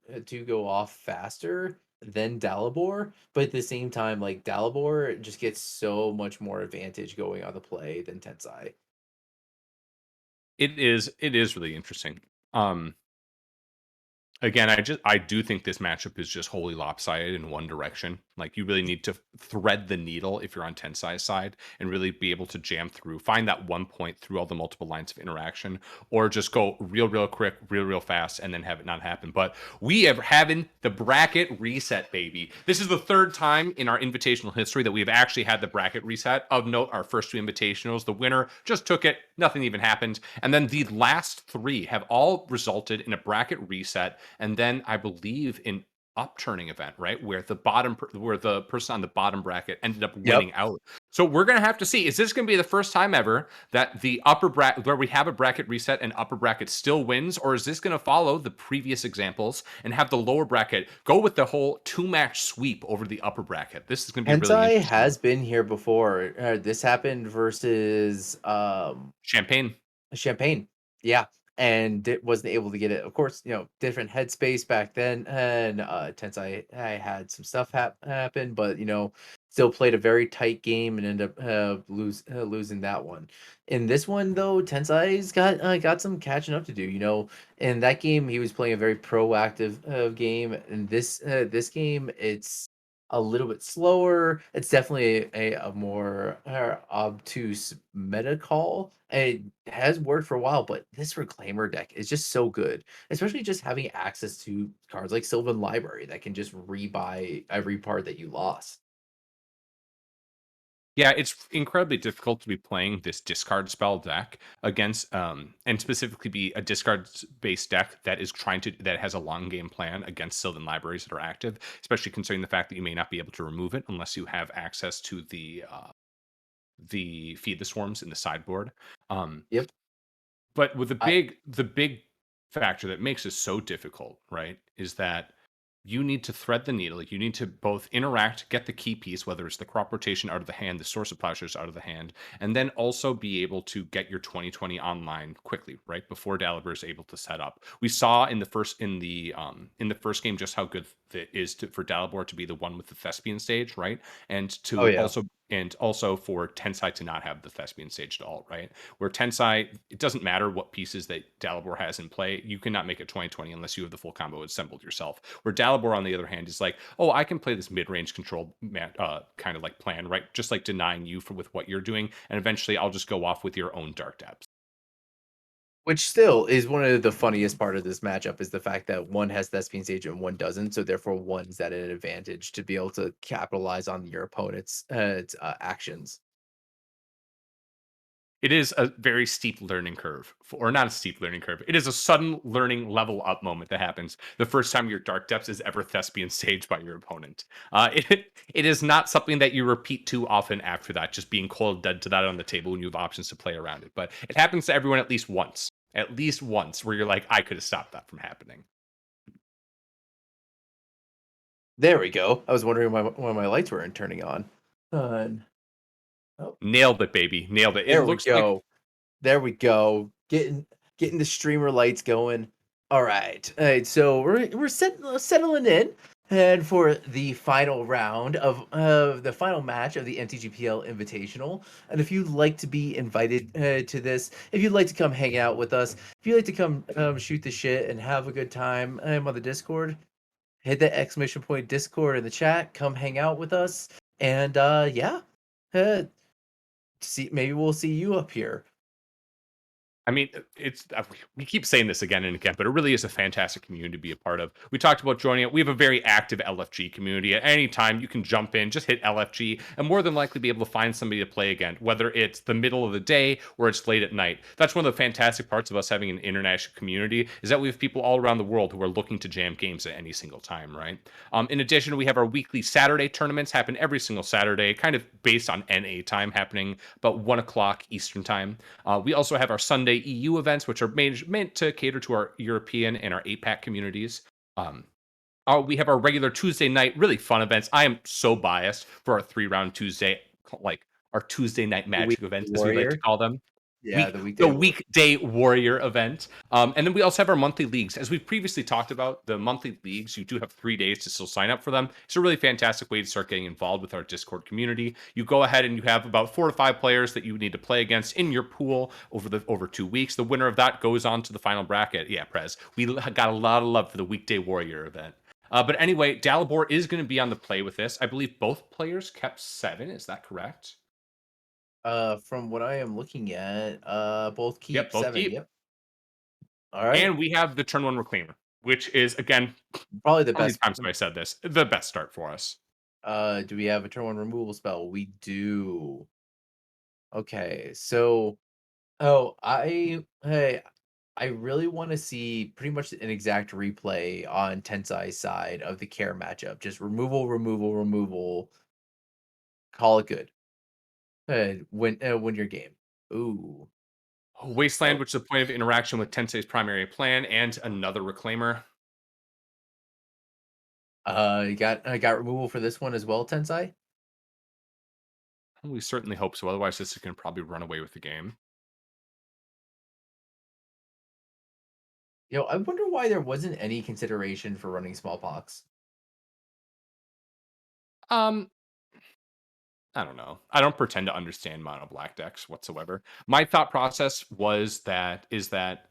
go off faster than Dalibor, but at the same time, like Dalibor just gets so much more advantage going on the play than Tensai. It is really interesting. Um Again, I do think this matchup is just wholly lopsided in one direction. Like you really need to thread the needle if you're on Tensai's side and really be able to jam through, find that one point through all the multiple lines of interaction, or just go real quick, real fast, and then have it not happen. But we are having the bracket reset, baby. This is the third time in our invitational history that we have actually had the bracket reset. Of note, our first two invitationals, the winner just took it, nothing even happened. And then the last three have all resulted in a bracket reset and then I believe in upturning event, right, where where the person on the bottom bracket ended up Yep. winning out. So we're gonna have to see. Is this gonna be the first time ever that the upper bracket where we have a bracket reset and upper bracket still wins, or is this gonna follow the previous examples and have the lower bracket go with the whole two-match sweep over the upper bracket? This is gonna be really Tensai interesting. has been here before. This happened versus Champagne. Champagne. Yeah, and wasn't able to get it. Of course, different headspace back then, and Tensai I had some stuff happen, but still played a very tight game and ended up losing that one. In this one though, Tensai's got some catching up to do. In that game he was playing a very proactive game. In this game, it's a little bit slower. It's definitely a more obtuse meta call. It has worked for a while, but this Reclaimer deck is just so good, especially just having access to cards like Sylvan Library that can just rebuy every part that you lost. Yeah, it's incredibly difficult to be playing this discard spell deck against, and specifically be a based deck that is that has a long game plan against Sylvan libraries that are active, especially considering the fact that you may not be able to remove it unless you have access to the feed the swarms in the sideboard. Um, Yep. but with I the big factor that makes it so difficult, right, is that you need to thread the needle. You need to both interact, get the key piece, whether it's the crop rotation out of the hand, the source of plowshares out of the hand, and then also be able to get your 2020 online quickly, right before Dalibor is able to set up. We saw in the first game just how good it is for Dalibor to be the one with the thespian stage, right, and Oh, to yeah. also for Tensai to not have the thespian stage at all, right? Where Tensai, it doesn't matter what pieces that Dalibor has in play. You cannot make a 2020 unless you have the full combo assembled yourself. Where Dalibor, on the other hand, is like, oh, I can play this mid-range control kind of like plan, right? Just like denying you for with what you're doing, and eventually I'll just go off with your own dark depths. Which still is one of the funniest part of this matchup is the fact that one has Thespian Sage and one doesn't, so therefore one's at an advantage to be able to capitalize on your opponent's actions. It is a very steep learning curve, or not a steep learning curve. It is a sudden learning level up moment that happens the first time your dark depths is ever thespian sage by your opponent. It is not something that you repeat too often after that, just being cold dead to that on the table when you have options to play around it. But it happens to everyone at least once, where you're like, I could have stopped that from happening. There we go. I was wondering why my lights weren't turning on. Done. Oh, Nailed it, baby, nailed it. It there we looks like go. There we go. Getting the streamer lights going. All right. All right. So settling in, and for the final round of the final match of the NTGPL Invitational. And if you'd like to be invited to this, if you'd like to come hang out with us, if you'd like to come shoot the shit and have a good time on the Discord, hit that exclamation point Discord in the chat. Come hang out with us, and yeah, uh, see maybe we'll see you up here. I mean, it's we keep saying this again and again, but it really is a fantastic community to be a part of. We talked about joining it. We have a very active LFG community. At any time, you can jump in, just hit LFG, and more than likely be able to find somebody to play again, whether it's the middle of the day or it's late at night. That's one of the fantastic parts of us having an international community is that we have people all around the world who are looking to jam games at any single time, right? In addition, we have our weekly Saturday tournaments happen every single Saturday, kind of based on NA time, happening about 1 o'clock Eastern time. We also have our Sunday EU events, which are meant to cater to our European and our APAC communities. Um, we have our regular Tuesday night, really fun events. I am so biased for our 3 round Tuesday, like our Tuesday night The magic Weekly events, as we like to Warrior. call them. Yeah, the The Weekday Warrior. weekday warrior event, and then we also have our monthly leagues. As we've previously talked about, the monthly leagues, you do have 3 days to still sign up for them. It's a really fantastic way to start getting involved with our Discord community. You go ahead and you have about 4 to 5 players that you need to play against in your pool over 2 weeks. The winner of that goes on to the final bracket. Yeah, Prez, we got a lot of love for the weekday warrior event. But anyway, Dalibor is going to be on the play with this. I believe both players kept 7. Is that correct? From what I am looking at, both keep Yep, both 7. keep. Yep. All right. And we have the turn one reclaimer, which is again, Probably the how many best. times have I said this? The best start for us. Do we have a turn 1 removal spell? We do. Okay. So, hey, I really want to see pretty much an exact replay on Tensai's side of the care matchup. Just removal, removal, removal. Call it good. Win your game. Ooh. Wasteland, Oh, which is a point of interaction with Tensei's primary plan, and another reclaimer. you got removal for this one as well, Tensai? We certainly hope so. Otherwise, this is going to probably run away with the game. I wonder why there wasn't any consideration for running smallpox. Um, I don't know. I don't pretend to understand mono black decks whatsoever. My thought process is that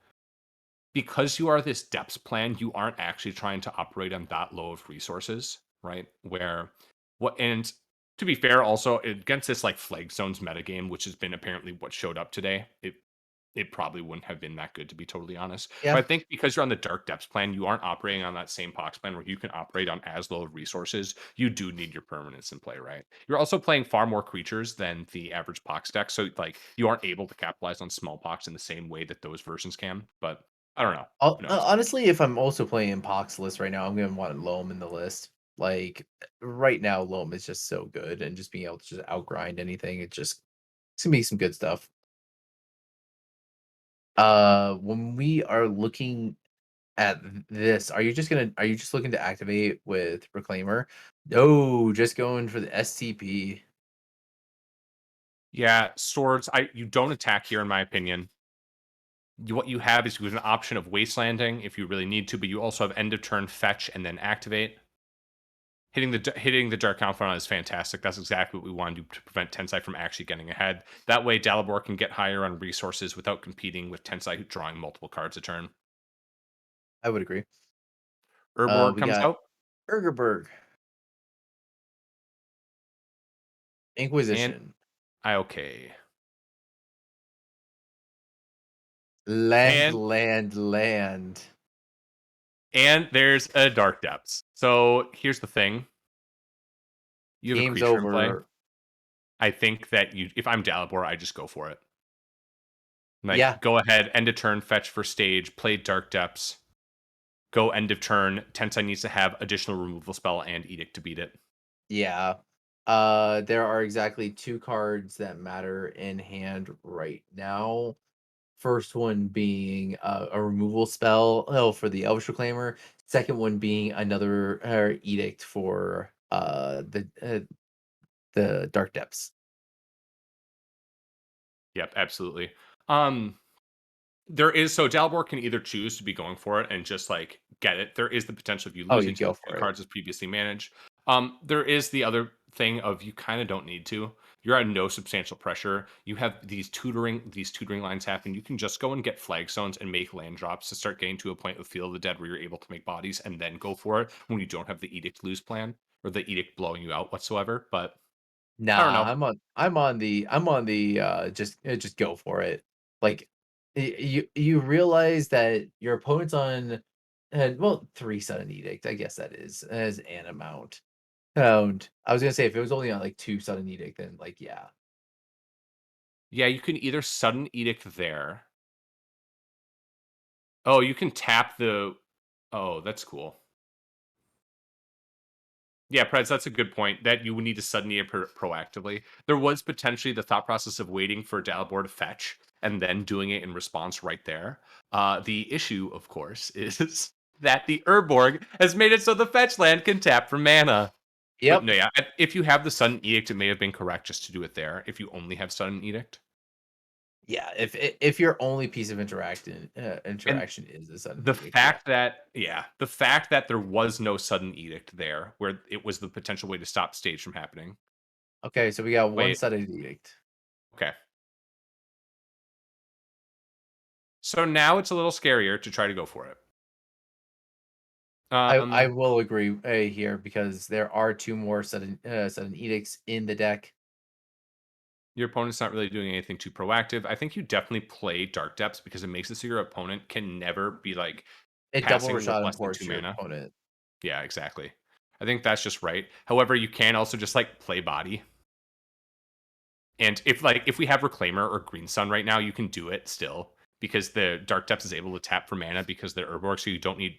because you are this depths plan, you aren't actually trying to operate on that low of resources, right? Where what and to be fair, also against this like flag zones metagame, which has been apparently what showed up today, it probably wouldn't have been that good to be totally honest. But I Yeah. think because you're on the dark depths plan, you aren't operating on that same pox plan where you can operate on as low of resources. You do need your permanence in play, right? You're also playing far more creatures than the average pox deck, so like you aren't able to capitalize on small pox in the same way that those versions can. But I don't know. Who knows? Honestly, if I'm also playing Pox list right now, I'm gonna want Loam in the list. Like right now, Loam is just so good, and just being able to just outgrind anything, it's gonna be some good stuff. When we are looking at this, are you just looking to activate with Reclaimer? No, just going for the STP. Yeah, swords. You don't attack here, in my opinion. What you have is you have an option of wastelanding if you really need to, but you also have end of turn fetch and then activate. Hitting the Dark Confidant is fantastic. That's exactly what we want to do to prevent Tensai from actually getting ahead. That way, Dalibor can get higher on resources without competing with Tensai drawing multiple cards a turn. I would agree. Urborg We comes got out, Ergerberg, and Inquisition, okay. land, And land, land. and there's a Dark Depths. So here's the thing: you have a Game's creature in play. over. I think that if I'm Dalibor, I just go for it. Like, Yeah, go ahead, end of turn, fetch for stage, play Dark Depths, go end of turn. Tensai needs to have additional removal spell and Edict to beat it. yeah. There are exactly two cards that matter in hand right now. First one being a removal spell for the Elvish Reclaimer. Second one being another edict for the Dark Depths. Yep, absolutely. Um, there is so Dalibor can either choose to be going for it and just like get it. There is the potential of you Oh, losing you to go the two for it. cards as previously managed. There is the other thing of you kind of don't need to. You're at no substantial pressure. You have these tutoring lines happen. You can just go and get flagstones and make land drops to start getting to a point of Field of the Dead where you're able to make bodies and then go for it when you don't have the Edict lose plan or the Edict blowing you out whatsoever. But I don't Nah, know. I'm on the just go for it. Like you realize that your opponent's on well, 3 sudden edict, I guess that is as an amount. And I was gonna say if it was only on like 2 sudden edict, then like yeah. Yeah, you can either sudden Edict there. Oh, you can tap the. Oh, that's cool. Yeah, Preds, that's a good point. That you would need to suddenly and proactively. There was potentially the thought process of waiting for Dalibor to fetch and then doing it in response right there. The issue, of course, is that the Urborg has made it so the fetch land can tap for mana. But Yep. no, yeah, if you have the Sudden Edict, it may have been correct just to do it there. If you only have Sudden Edict, Yeah, if your only piece of and interaction is a sudden the edict, yeah. fact that the fact that there was no Sudden Edict there, where it was the potential way to stop stage from happening. Okay, so we got 1 Wait, sudden edict. okay. So now it's a little scarier to try to go for it. I Um, will agree here because there are 2 more sudden edicts in the deck. your opponent's not really doing anything too proactive. I think you definitely play Dark Depths because it makes it so your opponent can never be like It double passing with Rashad less than two imports your mana. opponent. Yeah, exactly. I think that's just right. However, you can also just like play body. And if we have Reclaimer or Green Sun right now, you can do it still because the Dark Depths is able to tap for mana because they're Urborg, so you don't need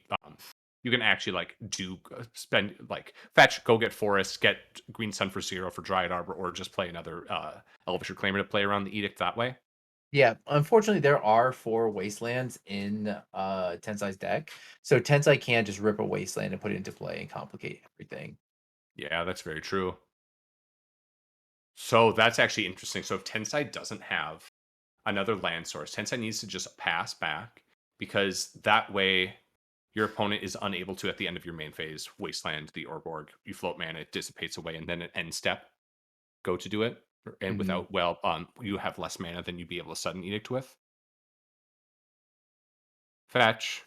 you can actually like do spend like fetch, go get Forest, get Green Sun for 0 for Dryad Arbor, or just play another Elvish Reclaimer to play around the Edict that way. Yeah, unfortunately, there are 4 wastelands in, Tensai's deck, so Tensai can't just rip a wasteland and put it into play and complicate everything. Yeah, that's very true. So that's actually interesting. So if Tensai doesn't have another land source, Tensai needs to just pass back because that way your opponent is unable to, at the end of your main phase, wasteland the Orborg. You float mana, it dissipates away, and then an end step go to do it. And Mhm. you have less mana than you'd be able to sudden edict with. Fetch.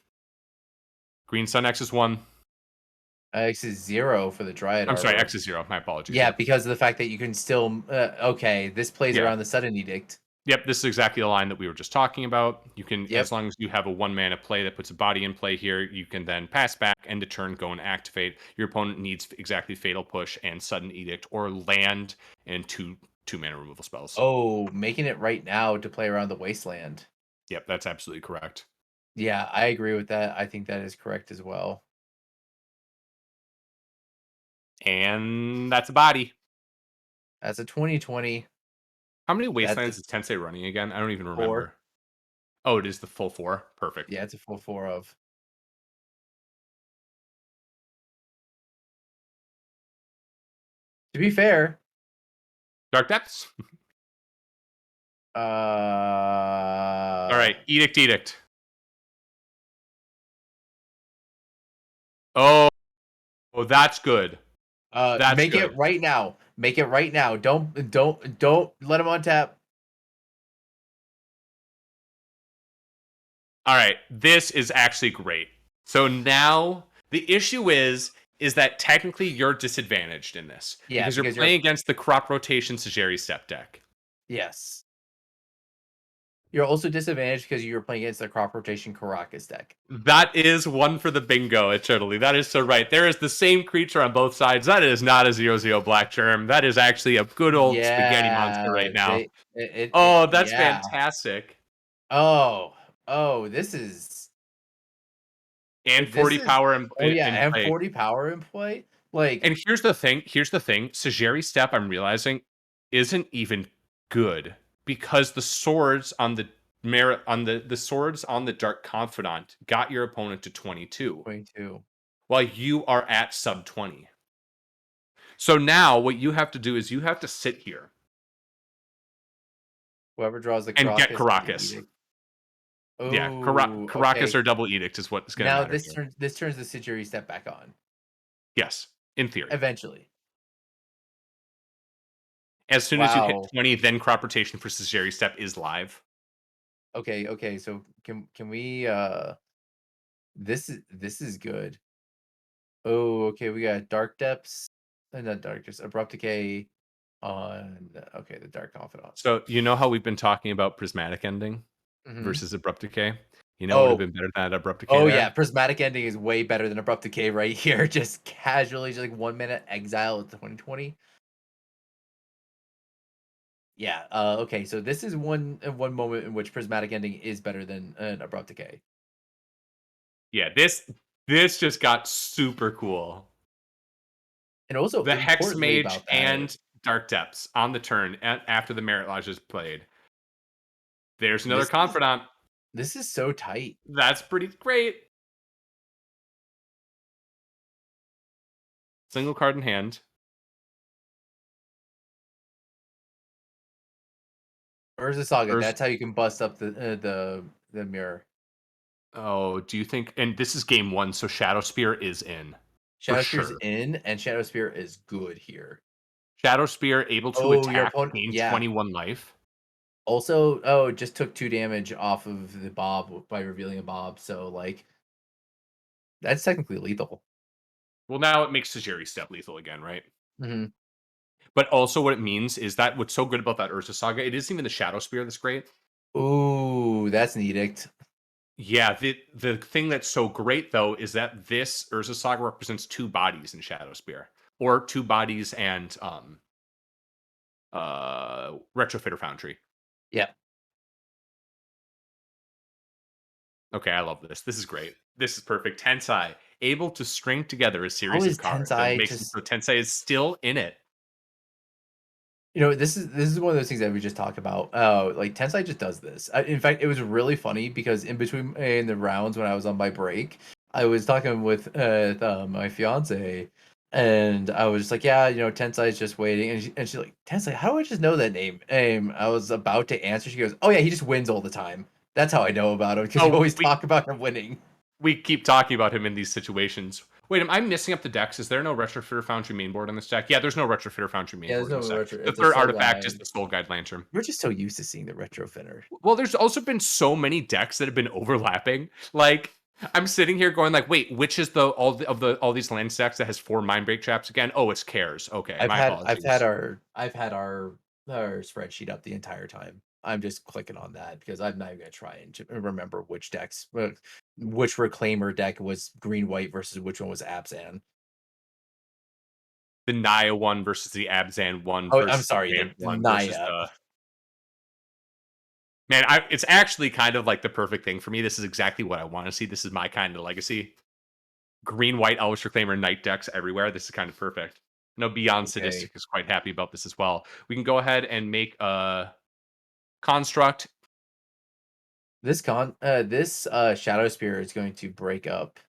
Green Sun X is one. X is 0 for the Dryad I'm sorry, Arbor. X is zero. My apologies. Yeah, Yep. because of the fact that you can still okay, this plays Yeah. around the sudden edict. Yep, this is exactly the line that we were just talking about. You can, as Yep. long as you have a one mana play that puts a body in play here, you can then pass back, end of turn, go and activate. Your opponent needs exactly Fatal Push and Sudden Edict, or land and two mana removal spells. Oh, making it right now to play around the wasteland. Yep, that's absolutely correct. Yeah, I agree with that. I think that is correct as well. And that's a body. As a 2020, How many that's a wastelands is Tensei running again? I don't even 4. remember. Oh, it is the full four. Perfect. Yeah, it's a full 4 of. To be fair, Dark Depths. All uh, right, Edict, Edict. Oh, that's good. That's make it good. right now. Make it right now. Don't let him on tap. All right, this is actually great. So now the issue is that technically you're disadvantaged in this Yeah, because you're because playing you're against the crop rotation Sajeri step deck. yes. You're also disadvantaged because you're playing against the crop rotation Caracas deck. That is one for the bingo, eternally. That is so right. There is the same creature on both sides. That is not a 0/0 black germ. That is actually a good old spaghetti monster right Yeah, now. they it Oh, that's yeah. fantastic. Oh, oh, And this 40 is power oh yeah, in and play. 40 power in play. Like, And here's the thing. Here's the thing. Sajeri step, I'm realizing, isn't even good because the swords on the merit on the swords on the Dark Confidant got your opponent to 22, 22. while you are at sub 20. So now what you have to do is you have to sit here Whoever draws the and get Caracas or the Caracas. Edict. Yeah, Oh, Caracas okay. or double edict is what's going to Now matter here. this turns the Sigiri step back on. Yes, in theory. Eventually. As soon as you hit Wow. 20, then crop rotation for Sajeri step is live. Okay, okay. So can we this is good. Oh, okay. We got Dark Depths. Not Dark Depths, Abrupt Decay on okay, the Dark Confidant. So you know how we've been talking about prismatic ending Mhm. versus abrupt decay? You know what would have Oh, been better than that abrupt decay oh yeah, there? Prismatic Ending is way better than Abrupt Decay right here. Just casually, just like 1 minute exile at 2020. Yeah. Okay. So this is one moment in which Prismatic Ending is better than an Abrupt Decay, Yeah, this just got super cool. and also The Hex importantly Mage about that, and Dark Depths on the turn after the Merit Lodge is played. There's another this is Confidant. this is so tight. That's pretty great. Single card in hand. Urza Saga. Urs- That's how you can bust up the mirror. oh, do you think? And this is game one, so Shadow Spear is in for Shadow Spear's sure. in, and Shadow Spear is good here. Shadow Spear able to Oh, your attack, opponent. gain Yeah. 21 life. Also, oh, it just took 2 damage off of the Bob by revealing a Bob. So like that's technically lethal. Well, now it makes Tajiri step lethal again, right? Hmm. But also, what it means is that what's so good about that Urza Saga, it isn't even the Shadow Spear that's great. Ooh, that's an edict. Yeah, the thing that's so great though is that this Urza Saga represents two bodies in Shadow Spear, or two bodies and Retrofitter Foundry. Yeah. Okay, I love this. This is great. This is perfect. Tensai able to string together a How series of is cards that Tensai makes it just so Tensai is still in it. this is one of those things that we just talked about. Like Tensai just does this. In fact, it was really funny because in the rounds when I was on my break, I was talking with my fiance, and I was just like, yeah, Tensai is just waiting, and she's like, Tensai, how do I just know that name? And I was about to answer. She goes, oh yeah, he just wins all the time. That's how I know about him because you Oh, always talk about him winning. we keep talking about him in these situations. Wait, am I missing up the decks? Is there no Retrofitter Foundry main board in this deck? Yeah, there's no Retrofitter Foundry main Yeah, there's board in no this deck. retro. The It's a third soul artifact is guide. the Soul Guide Lantern. We're just so used to seeing the retro finner. Well, there's also been so many decks that have been overlapping. Like, I'm sitting here going like, wait, which is all these land decks that has four Mind Break traps again? Oh, it's Cares. Okay, my apologies. I've had our spreadsheet up the entire time. I'm just clicking on that because I'm not even gonna try and remember which decks, which reclaimer deck was green white versus which one was Abzan. The Naya one versus the Abzan one Oh, I'm versus the sorry, Grant the one versus Naya. the man. It's actually kind of like the perfect thing for me. This is exactly what I want to see. This is my kind of legacy. Green, white, Elvish Reclaimer, Night decks everywhere. This is kind of perfect. No, Beyond Okay, Sadistic is quite happy about this as well. We can go ahead and make a construct. this Shadow Spear is going to break up.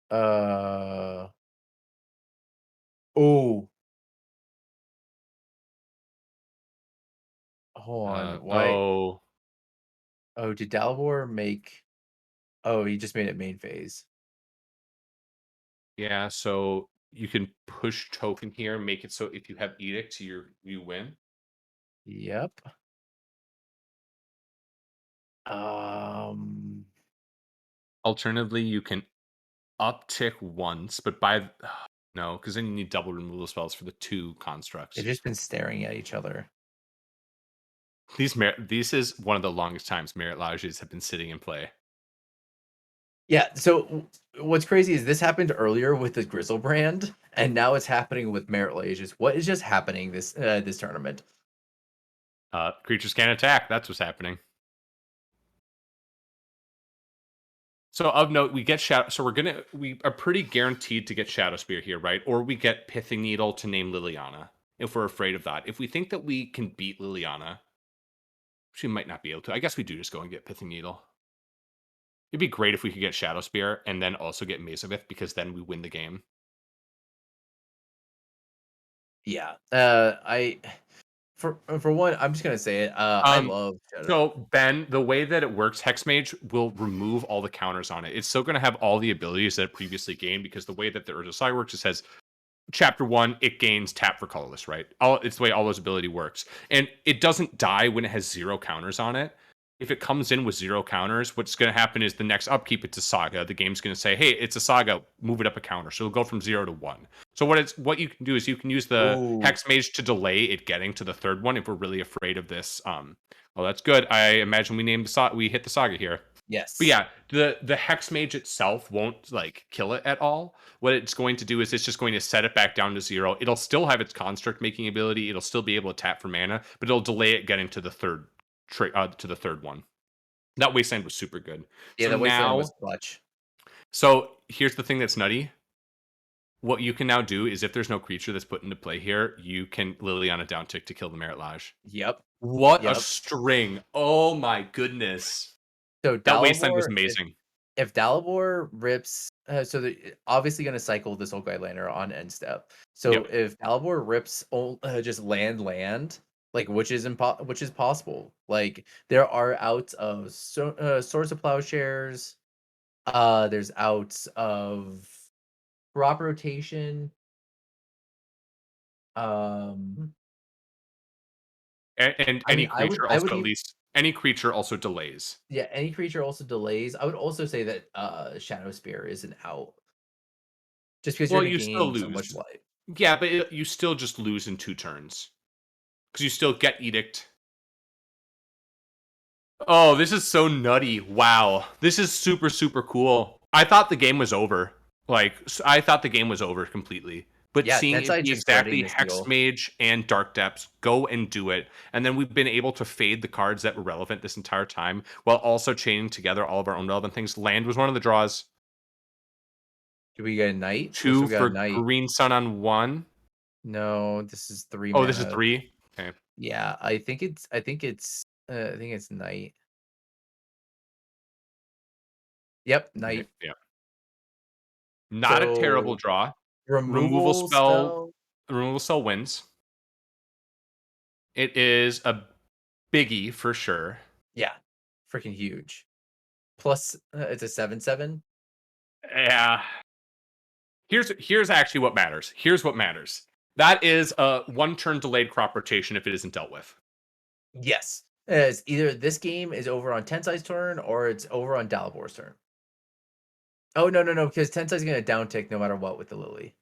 Uh oh, Hold on, why Oh, oh, did Dalibor make oh, he just made it main phase. yeah, so you can push token here, make it so if you have edict, you win. Yep. Um, Alternatively, you can uptick once, but by no, because then you need double removal spells for the two they've constructs. just been staring at each other. This is one of the longest times merit lodges have been sitting in play. Yeah, so what's crazy is this happened earlier with the Grizzle brand, and now it's happening with Merit Lages. What is just happening this tournament? Creatures can't attack. That's what's happening. So of note, we get shadow. So we are pretty guaranteed to get Shadow Spear here, right? Or we get Pithing Needle to name Liliana if we're afraid of that. If we think that we can beat Liliana, she might not be able to. I guess we do just go and get Pithing Needle. It'd be great if we could get Shadow Spear and then also get Mazavith because then we win the game. Yeah, I for one, I'm just gonna say it. I Um, love Shadow. so Ben, the way that it works, Hexmage will remove all the counters on it. It's still going to have all the abilities that it previously gained because the way that the Urza works, it says chapter one, it gains tap for colorless, right? It's the way all those ability works. And it doesn't die when it has zero counters on it. If it comes in with zero counters, what's going to happen is the next upkeep, it's a saga. The game's going to say, hey, it's a saga, move it up a counter. So it'll go from 0 to 1. So what you can do is you can use the Ooh, Hex Mage to delay it getting to the third one if we're really afraid of this. Well, that's good. I imagine we hit the saga here. But yes. yeah, the Hex Mage itself won't like kill it at all. What it's going to do is it's just going to set it back down to 0. It'll still have its construct making ability. It'll still be able to tap for mana, but it'll delay it getting to the third one. That Wasteland was super good. Yeah, So the Wasteland was now, clutch. so here's the thing that's nutty. What you can now do is if there's no creature that's put into play here, you can Liliana downtick to kill the Merit Lodge. Yep, What a yep. string. Oh my goodness. So That Wasteland was Dalibor, amazing. if Dalibor rips, so they're obviously going to cycle this old guy laner on end step. So Yep. if Dalibor rips just land, like which is possible. Like there are outs of Swords of Plowshares. There's outs of crop rotation. Um, And I mean, any I would creature I would also at even least any creature also delays. yeah, any creature also delays. I would also say that Shadow Spear is an out just because you're Well, going to you still gain so much lose. life. Yeah, but you still just lose in 2 turns because you still get Edict. Oh, this is so nutty. Wow. This is super, super cool. I thought the game was over. I thought the game was over completely. But Yeah, seeing it Tensai be just threading exactly this Hex deal. Mage and Dark Depths go and do it. And then we've been able to fade the cards that were relevant this entire time while also chaining together all of our own relevant things. Land was one of the draws. Do we get a knight? Looks like Two we got a for knight. Green Sun on one. No, this is 3 Oh, this is mana. three? Okay. Yeah, I think it's knight. Yep, Okay. knight. Yeah. Not a terrible So, draw. Removal removal spell. spell. Removal spell wins. It is a biggie for sure. Yeah, freaking huge. Plus, it's a 7/7. Yeah. Here's actually what matters. Here's what matters. That is a 1 turn delayed crop rotation if it isn't dealt with. Yes. It's either this game is over on Tensai's turn or it's over on Dalibor's turn. Oh, no, no, no, because Tensai's gonna downtick no matter what with the Lily.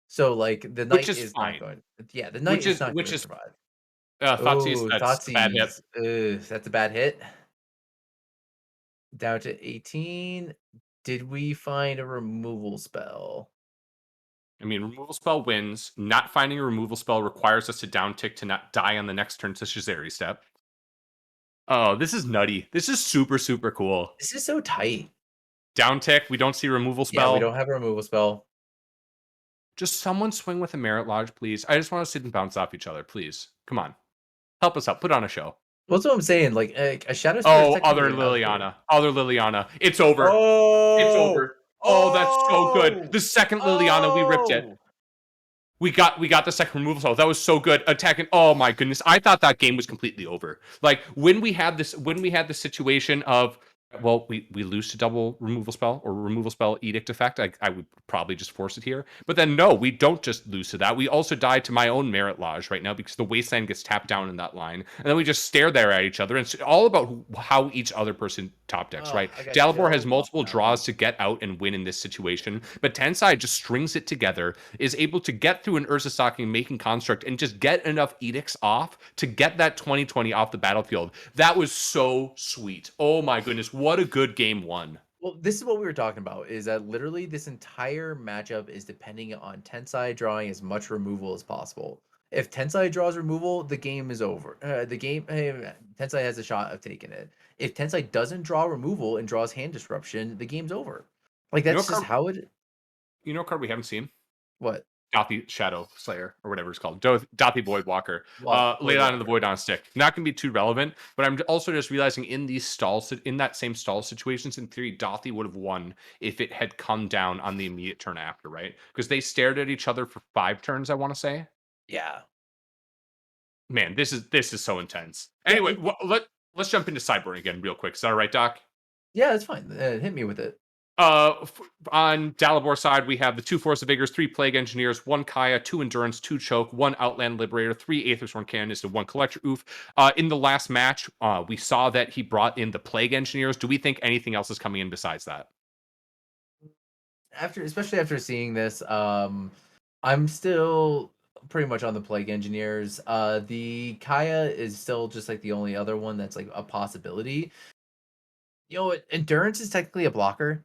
So, like, the Which knight is is not fine. going yeah, the knight is not Which gonna is survive. Thoughtseize, Oh, that's a bad hit. Thoughtseize. Ugh, that's a bad hit. Down to 18. Did we find a removal spell? I mean, removal spell wins. Not finding a removal spell requires us to downtick to not die on the next turn to Shazari step. Oh, this is nutty. This is super, super cool. This is so tight. Downtick, we don't see removal Yeah, we don't spell. have a removal spell. Just someone swing with a Merit Lodge, please. I just want to see them bounce off each other, please. Come on. Help us out. Put on a show. Well, that's what I'm saying. Like a Shadow Spear is Oh, technically an out here. Other Liliana. It's over. It's Oh! over. Oh, that's so good. Oh! The second Liliana, we ripped it. Oh! we got the second removal spell. That was so good. Attacking. Oh my goodness. I thought that game was completely over. Like when we had the situation of, well, we lose to double removal spell or removal spell edict effect. I would probably just force it here. But then no, we don't just lose to that. We also die to my own merit lodge right now because the wasteland gets tapped down in that line. And then we just stare there at each other. And it's all about how each other person top decks, Oh, right? I got Dalibor has chills off multiple that one. draws to get out and win in this situation, but Tensai just strings it together, is able to get through an Urza stocking making construct and just get enough edicts off to get that 2020 off the battlefield. That was so sweet. Oh my goodness, what a good game one. Well, this is what we were talking about, is that literally this entire matchup is depending on Tensai drawing as much removal as possible. If Tensai draws removal, the game is over. Tensai has a shot of taking it. If Tensai doesn't draw removal and draws hand disruption, the game's over. Like You know that's what just card? how it. You know what card we haven't seen? What? Dothy Shadow Slayer or whatever it's called. Dothy Void Walker. Void Laid on in the Walker. Void on a stick. Not going to be too relevant, but I'm also just realizing in these stalls, in that same stall situations, in theory, Dothy would have won if it had come down on the immediate turn after, right? Because they stared at each other for 5 turns, I want to say. Yeah. Man, this is so intense. Yeah. Anyway, let's jump into sideboarding again real quick. Is that all right, Doc? Yeah, it's fine. Hit me with it. On Dalabor's side, we have the 2 Force of Vigors, 3 Plague Engineers, 1 Kaya, 2 Endurance, 2 Choke, 1 Outland Liberator, 3 Aetherborn Canonist, and 1 Collector. Oof. In the last match, we saw that he brought in the Plague Engineers. Do we think anything else is coming in besides that? Especially after seeing this, I'm still pretty much on the Plague Engineers. The Kaya is still just like the only other one that's like a possibility. You know what? Endurance is technically a blocker.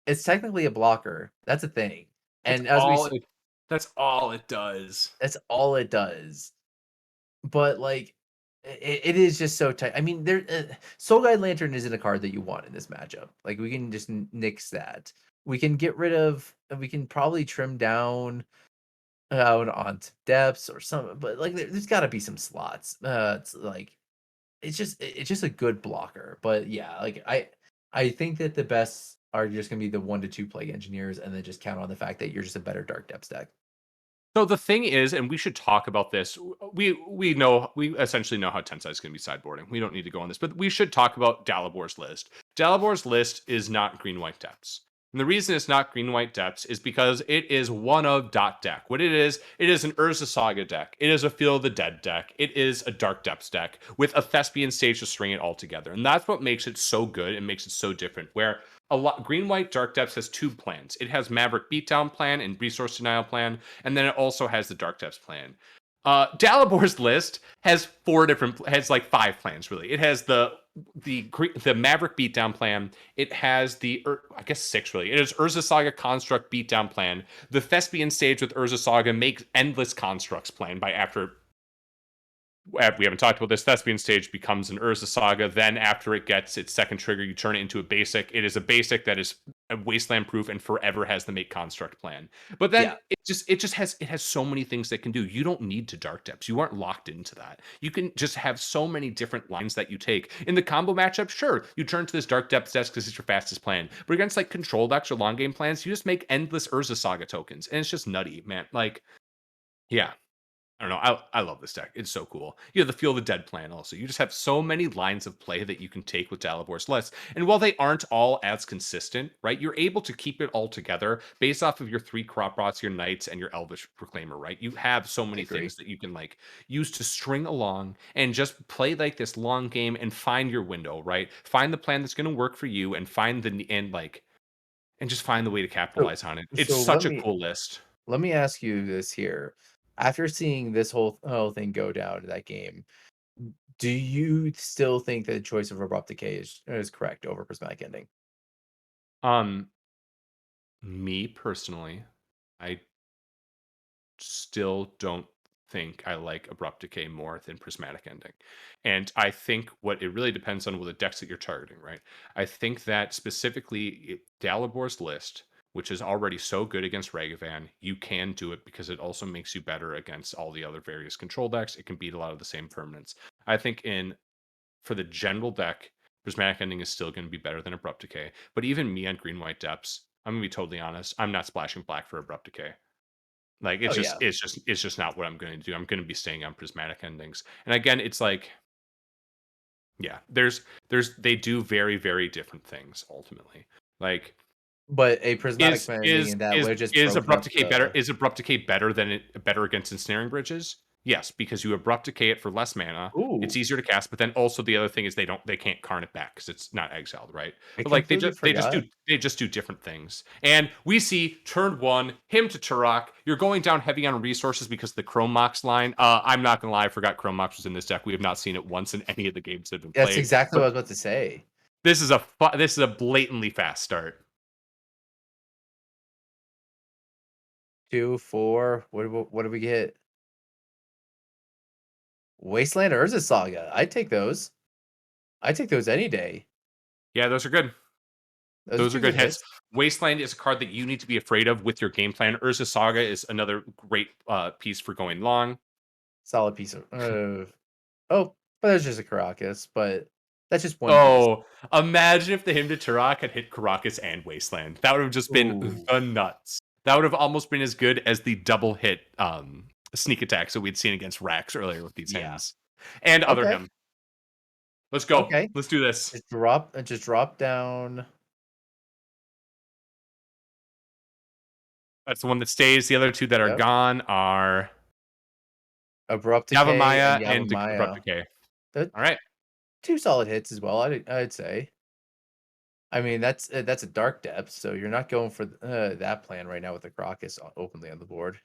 It's technically a blocker. That's a thing. That's And as we all s- it. That's all it does. that's all it does. But like it is just so tight. I mean, Soul Guide Lantern isn't a card that you want in this matchup. Like we can just nix that. We can get rid of. We can probably trim down out onto depths or some, but like there's got to be some slots. It's like it's just a good blocker. But yeah, like I think that the best are just gonna be the 1 to 2 Plague Engineers, and then just count on the fact that you're just a better Dark Depths deck. So the thing is, and we should talk about this. We essentially know how Tensai is going to be sideboarding. We don't need to go on this, but we should talk about Dalabor's list. Dalabor's list is not green white depths. And the reason it's not green white depths is because it is one of dot deck. What it is an Urza Saga deck. It is a Field of the Dead deck. It is a Dark Depths deck with a Thespian stage to string it all together. And that's what makes it so good and makes it so different. Where a lot green white dark depths has 2 plans. It has Maverick beatdown plan and resource denial plan, and then it also has the dark depths plan. Dalabor's list has has like 5 plans really. It has the Maverick beatdown plan. It has I guess 6 really. It has Urza Saga construct beatdown plan. The Thespian stage with Urza Saga makes endless constructs plan by after we haven't talked about this. Thespian stage becomes an Urza Saga. Then, after it gets its second trigger, you turn it into a basic. It is a basic that is wasteland proof and forever has the make construct plan. But then Yeah, it has so many things that can do. You don't need to dark depths. You aren't locked into that. You can just have so many different lines that you take in the combo matchup. Sure, you turn to this dark depths desk because it's your fastest plan. But against like control decks or long game plans, you just make endless Urza Saga tokens, and it's just nutty, man. Like, yeah, I don't know. I love this deck. It's so cool. You have the Feel the Dead plan also. You just have so many lines of play that you can take with Dalavor's list. And while they aren't all as consistent, right, you're able to keep it all together based off of your 3 Crop Rots, your Knights, and your Elvish Proclaimer, right? You have so I many agree. things that you can like use to string along and just play like this long game and find your window, right? Find the plan that's going to work for you and and just find the way to So capitalize on it. It's so such a cool list. let me ask you this here. After seeing this whole thing go down in that game, do you still think that the choice of Abrupt Decay is correct over Prismatic Ending? Um, Me personally, I still don't think I like Abrupt Decay more than Prismatic Ending. And I think what it really depends on what the decks that you're targeting, right? I think that specifically Dalabor's list, which is already so good against Ragavan, you can do it because it also makes you better against all the other various control decks. It can beat a lot of the same permanents. I think in for the general deck, Prismatic Ending is still going to be better than Abrupt Decay. But even me on Green White Depths, I'm going to be totally honest, I'm not splashing black for Abrupt Decay. Like, Oh yeah, it's just not what I'm gonna do. I'm gonna be staying on prismatic endings. And again, it's like, yeah, they do very, very different things ultimately. Like, but a prismatic ending in that would have just broken Abrupt up Decay better? the. Is Abrupt Decay better than better against ensnaring bridges? Yes, because you Abrupt Decay it for less mana. It's Ooh, easier to cast, but then also the other thing is they can't Karn it back because it's not exiled, right? I But like completely forgot. they just do different things. And we see turn one, him to Turok. You're going down heavy on resources because of the Chrome Mox line. I'm not gonna lie, I forgot Chrome Mox was in this deck. We have not seen it once in any of the games that have been That's played. exactly what But I was about to say. this is a blatantly fast start. 2, 4. What do we get? Wasteland Urza Saga. I take those. I take those any day. Yeah, those are good. Those are Those are two good good hits. hits. Wasteland is a card that you need to be afraid of with your game plan. Urza Saga is another great piece for going long. Solid piece of. Oh, but there's just a Caracas, but that's just one piece. Oh, imagine if the Hymn to Turok had hit Caracas and Wasteland. That would have just been Ooh, the nuts. That would have almost been as good as the double hit sneak attacks that we'd seen against Rax earlier with these yeah. hymns and other Okay. hymn. Let's go. Okay. Let's do this. Just drop down. That's the one that stays. The other two that are Yep. gone are Abrupt Decay and Yavimaya and Abrupt Yavimaya. Decay. They're All right. two solid hits as well. I'd say. I mean, that's a dark depth, so you're not going for that plan right now with the Crocus openly on the board.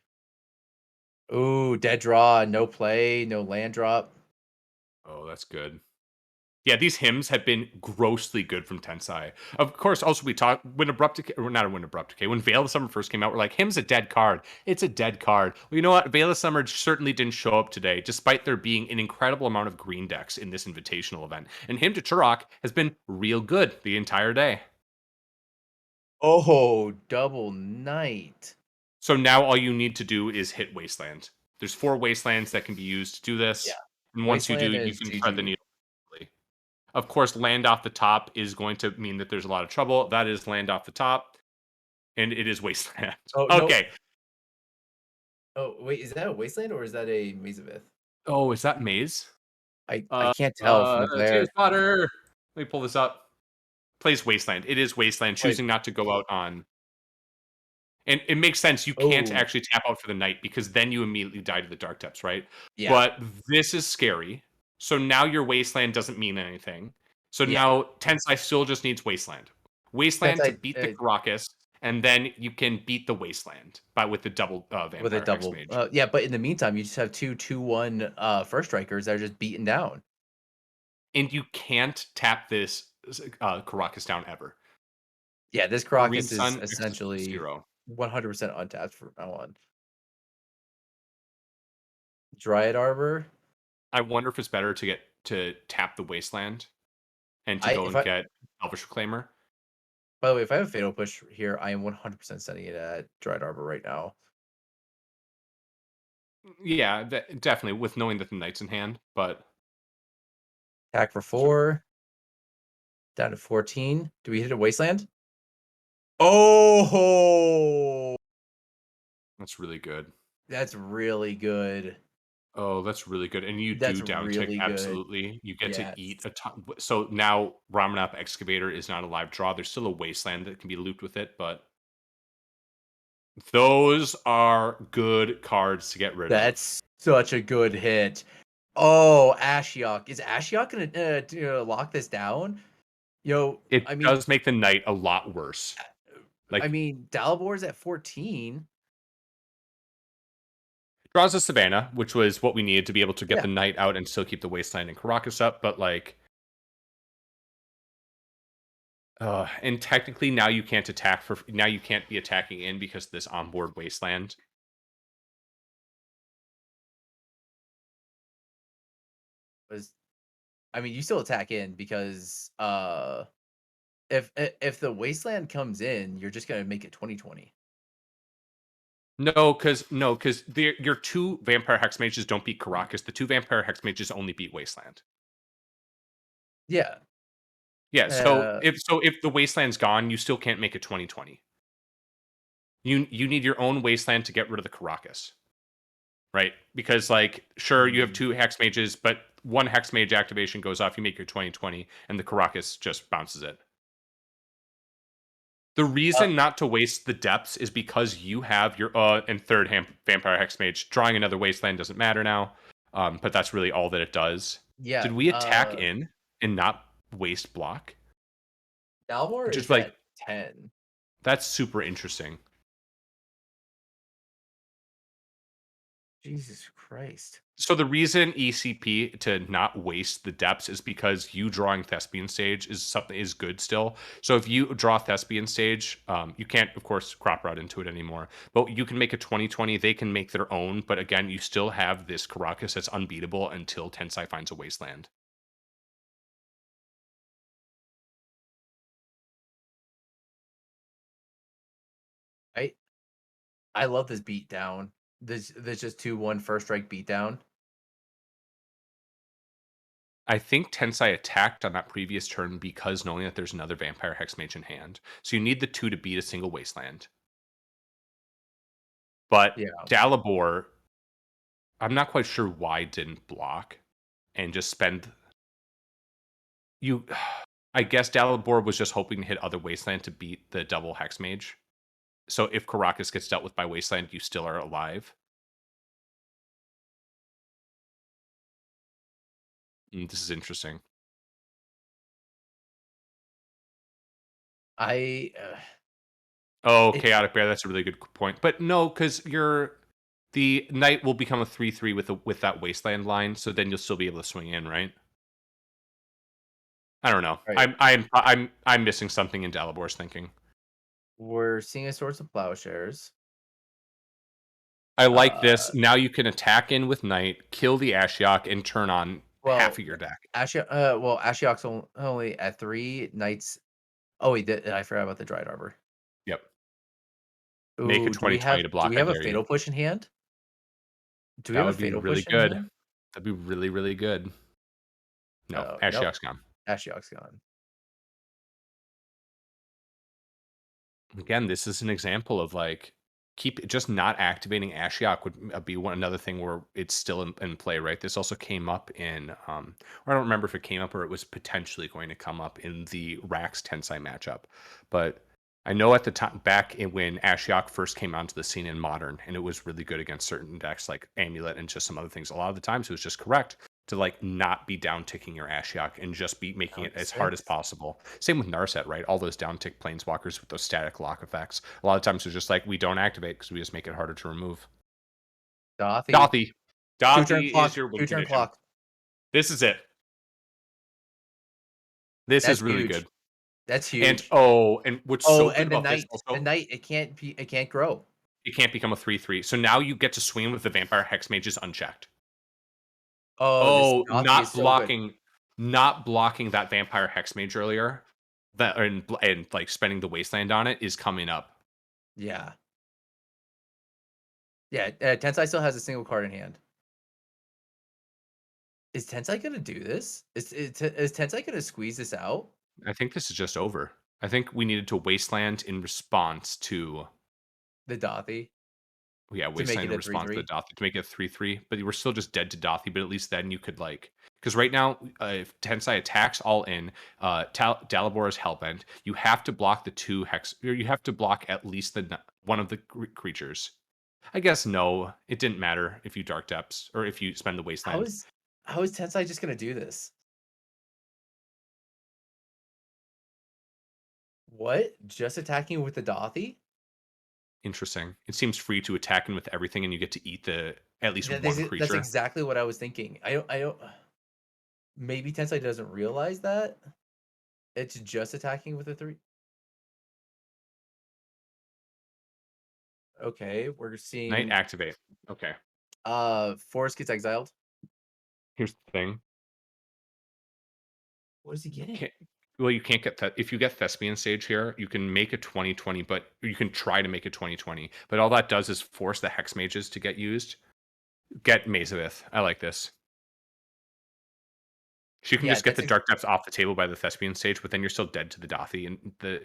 Ooh, dead draw, no play, no land drop. Oh, that's good. Yeah, these hymns have been grossly good from Tensai. Of course, also we talked when Abrupt Decay, or not when Abrupt Decay, when Veil of Summer first came out, we're like, hymn's a dead card. It's a dead card. Well, you know what? Veil of Summer certainly didn't show up today, despite there being an incredible amount of green decks in this invitational event. And Hymn to Turok has been real good the entire day. Oh, double knight. So now all you need to do is hit Wasteland. There's 4 Wastelands that can be used to do Yeah. this. And once you do, Wasteland you is can thread the GG. needle. Of course, land off the top is going to mean that there's a lot of trouble. That is land off the top, and it is Wasteland. Oh, no. Okay. Oh, wait, is that a Wasteland or is that a Maze of Ith? Oh, is that Maze? I can't tell from the Tears glare. Potter. Let me pull this up. Plays Wasteland. It is Wasteland, Wait. choosing not to go out on. And it makes sense. You can't Oh, actually tap out for the night because then you immediately die to the dark depths, right? yeah. But this is scary. So now your Wasteland doesn't mean anything. So Yeah. now Tensai still just needs Wasteland. That's Wasteland to I beat the Caracas, and then you can beat the Wasteland by with the double with a Vampire double. Hexmage. Yeah, but in the meantime, you just have 2/2/1 first strikers that are just beaten down. And you can't tap this Caracas down ever. Yeah, this Green Caracas is Sun X essentially 0. 100% untapped from now on. Dryad Arbor. I wonder if it's better to get to tap the Wasteland and to I go if and I get Elvish Reclaimer. By the way, if I have a fatal push here, I am 100% sending it at Dryad Arbor right now. Yeah, definitely with knowing that the knight's in hand, but Attack for so 4, down to 14. Do we hit a Wasteland? Oh, that's really good. that's really good. Oh, that's really good. And you That's do down tick, really good. absolutely. You get to eat Yes. a ton. So now Ramanap Excavator is not a live draw. There's still a wasteland that can be looped with it, but those are good cards to get rid of. That's such a good hit. Oh, Ashiok. Is Ashiok gonna lock this down? Yo, It I mean, does make the night a lot worse. I Like mean, Dalabor's at 14. draws a Savannah, which was what we needed to be able to get Yeah. the night out and still keep the wasteland and Caracas up, but like and technically now you can't attack for now you can't be attacking in because of this onboard wasteland. Was I mean, you still attack in because if the Wasteland comes in, you're just gonna make it 2020. No, because your 2 vampire hex mages don't beat Caracas. The 2 vampire hex mages only beat Wasteland. Yeah. Yeah, Uh so if the Wasteland's gone, you still can't make it 2020. You need your own wasteland to get rid of the Caracas, right? Because like, sure, you have Mm, two hex mages, but one hex mage activation goes off, you make your 2020, and the Caracas just bounces it. The uh, reason not to waste the depths is because you have your and third vampire hex mage drawing another wasteland doesn't matter now, but that's really all that it does. yeah, Did we attack in and not waste block? Dalmor Just is like at 10. that's super interesting. Jesus Christ. So the reason ECP to not waste the depths is because you drawing Thespian Stage is something is good still. So if you draw Thespian Stage, you can't of course crop route into it anymore. But you can make a 2020. They can make their own. But again, you still have this Caracas that's unbeatable until Tensai finds a wasteland. I I love this beatdown. This just 2-1 first strike beatdown. I think Tensai attacked on that previous turn because knowing that there's another Vampire Hexmage in hand. So you need the two to beat a single wasteland. But Yeah. Dalibor, I'm not quite sure why didn't block and just spend you. I guess Dalibor was just hoping to hit other Wasteland to beat the double Hex Mage. So if Caracas gets dealt with by Wasteland, you still are alive. This is interesting. I Oh, it's Chaotic Bear, that's a really good point. But no, because you're the Knight will become a 3/3 with that Wasteland line, so then you'll still be able to swing in, right? I don't know. right. I'm missing something in Dalibor's thinking. We're seeing a source of plowshares. I like Uh, this. Now you can attack in with Knight, kill the Ashiok, and turn on half well, of your deck. Ashiok's only at 3, Knights. Oh, wait, I forgot about the Dried Arbor. Yep. Make a Ooh, 20/20 to do block, we I have a dare you. Fatal Push in hand? Do we That have a would be Fatal really Push in good. hand? That'd be really, really good. No, Oh, nope. Ashiok's gone. Ashiok's gone. Again, this is an example of like keep just not activating Ashiok would be another thing where it's still in play, right? This also came up in or I don't remember if it came up or it was potentially going to come up in the Rax Tensai matchup. But I know at the time back when Ashiok first came onto the scene in Modern, and it was really good against certain decks like Amulet and just some other things. A lot of the times it was just correct to like not be down ticking your Ashiok and just be making Down it to as hard as 6. possible. Same with Narset, right? All those down tick planeswalkers with those static lock effects. A lot of times it's just like we don't activate because we just make it harder to remove. Dothi. Dothy. 2-turn Dothy is clock. your win 2-turn condition. clock. This is it. This is That's really huge. good. That's And huge. oh, and what's Oh, so good and about this the also, knight, it can't grow. it can't become a 3/3. So now you get to swing with the Vampire Hex Mages unchecked. Oh, this Oh, Dothi is so good. not blocking that Vampire Hex Mage earlier, that and like spending the Wasteland on it is coming up. Yeah. Yeah, Tensai still has a single card in hand. Is Tensai gonna do this? Is Tensai gonna squeeze this out? I think this is just over. I think we needed to Wasteland in response to The Dothi yeah, to make Wasteland it in a response to the 3-3? Dothi to make it a 3/3, but you were still just dead to Dothi, but at least then you could like because right now, if Tensai attacks all in, Dalibor is Hellbent. You have to block the two hex, or you have to block at least one of the creatures. I guess no, it didn't matter if you Dark Depths or if you spend the How Wasteland. is how is Tensai just gonna do this? What? Just attacking with the Dothi? Interesting. It seems free to attack in with everything, and you get to eat the at least one That's creature. exactly what I was thinking. I don't maybe Tensai doesn't realize that? It's just attacking with a 3. Okay, we're Night seeing, activate. Okay. Forest gets exiled. Here's the thing. What is he getting? Can't, well, you can't get that. If you get Thespian Sage here, you can make a 20/20, but you can try to make a 20/20. But all that does is force the Hex Mages to get used. Get Maze of Ith. I like this. She can Yeah, just get the Dark Depths off the table by the Thespian Sage, but then you're still dead to the Dothi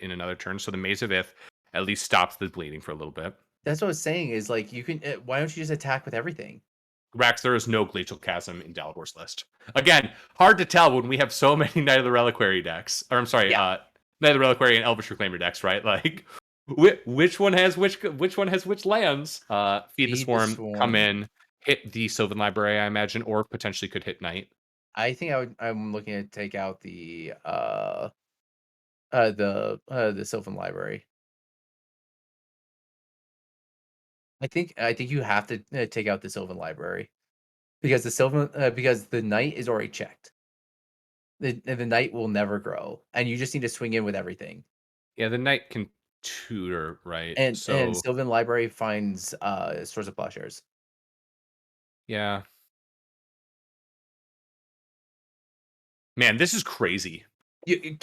in another turn. So the Maze of Ith At least stops the bleeding for a little bit. That's what I was saying is, like, you can why don't you just attack with everything? Rax, there is no Glacial Chasm in Dalavor's list. Again, hard to tell when we have so many Knight of the Reliquary decks. Or I'm sorry, Yeah, Knight of the Reliquary and Elvish Reclaimer decks, right? Like, which one has which one has which lands? Feed the feed the Swarm, come swarm. in, hit the Sylvan Library, I imagine, or potentially could hit Knight. I think I'm looking to take out the Sylvan Library. I think you have to, take out the Sylvan Library because the Knight is already checked. The Knight will never grow, and you just need to swing in with everything. Yeah, the Knight can tutor, right? And So Sylvan Library finds, Source of Plowshares. yeah, man, this is crazy. We've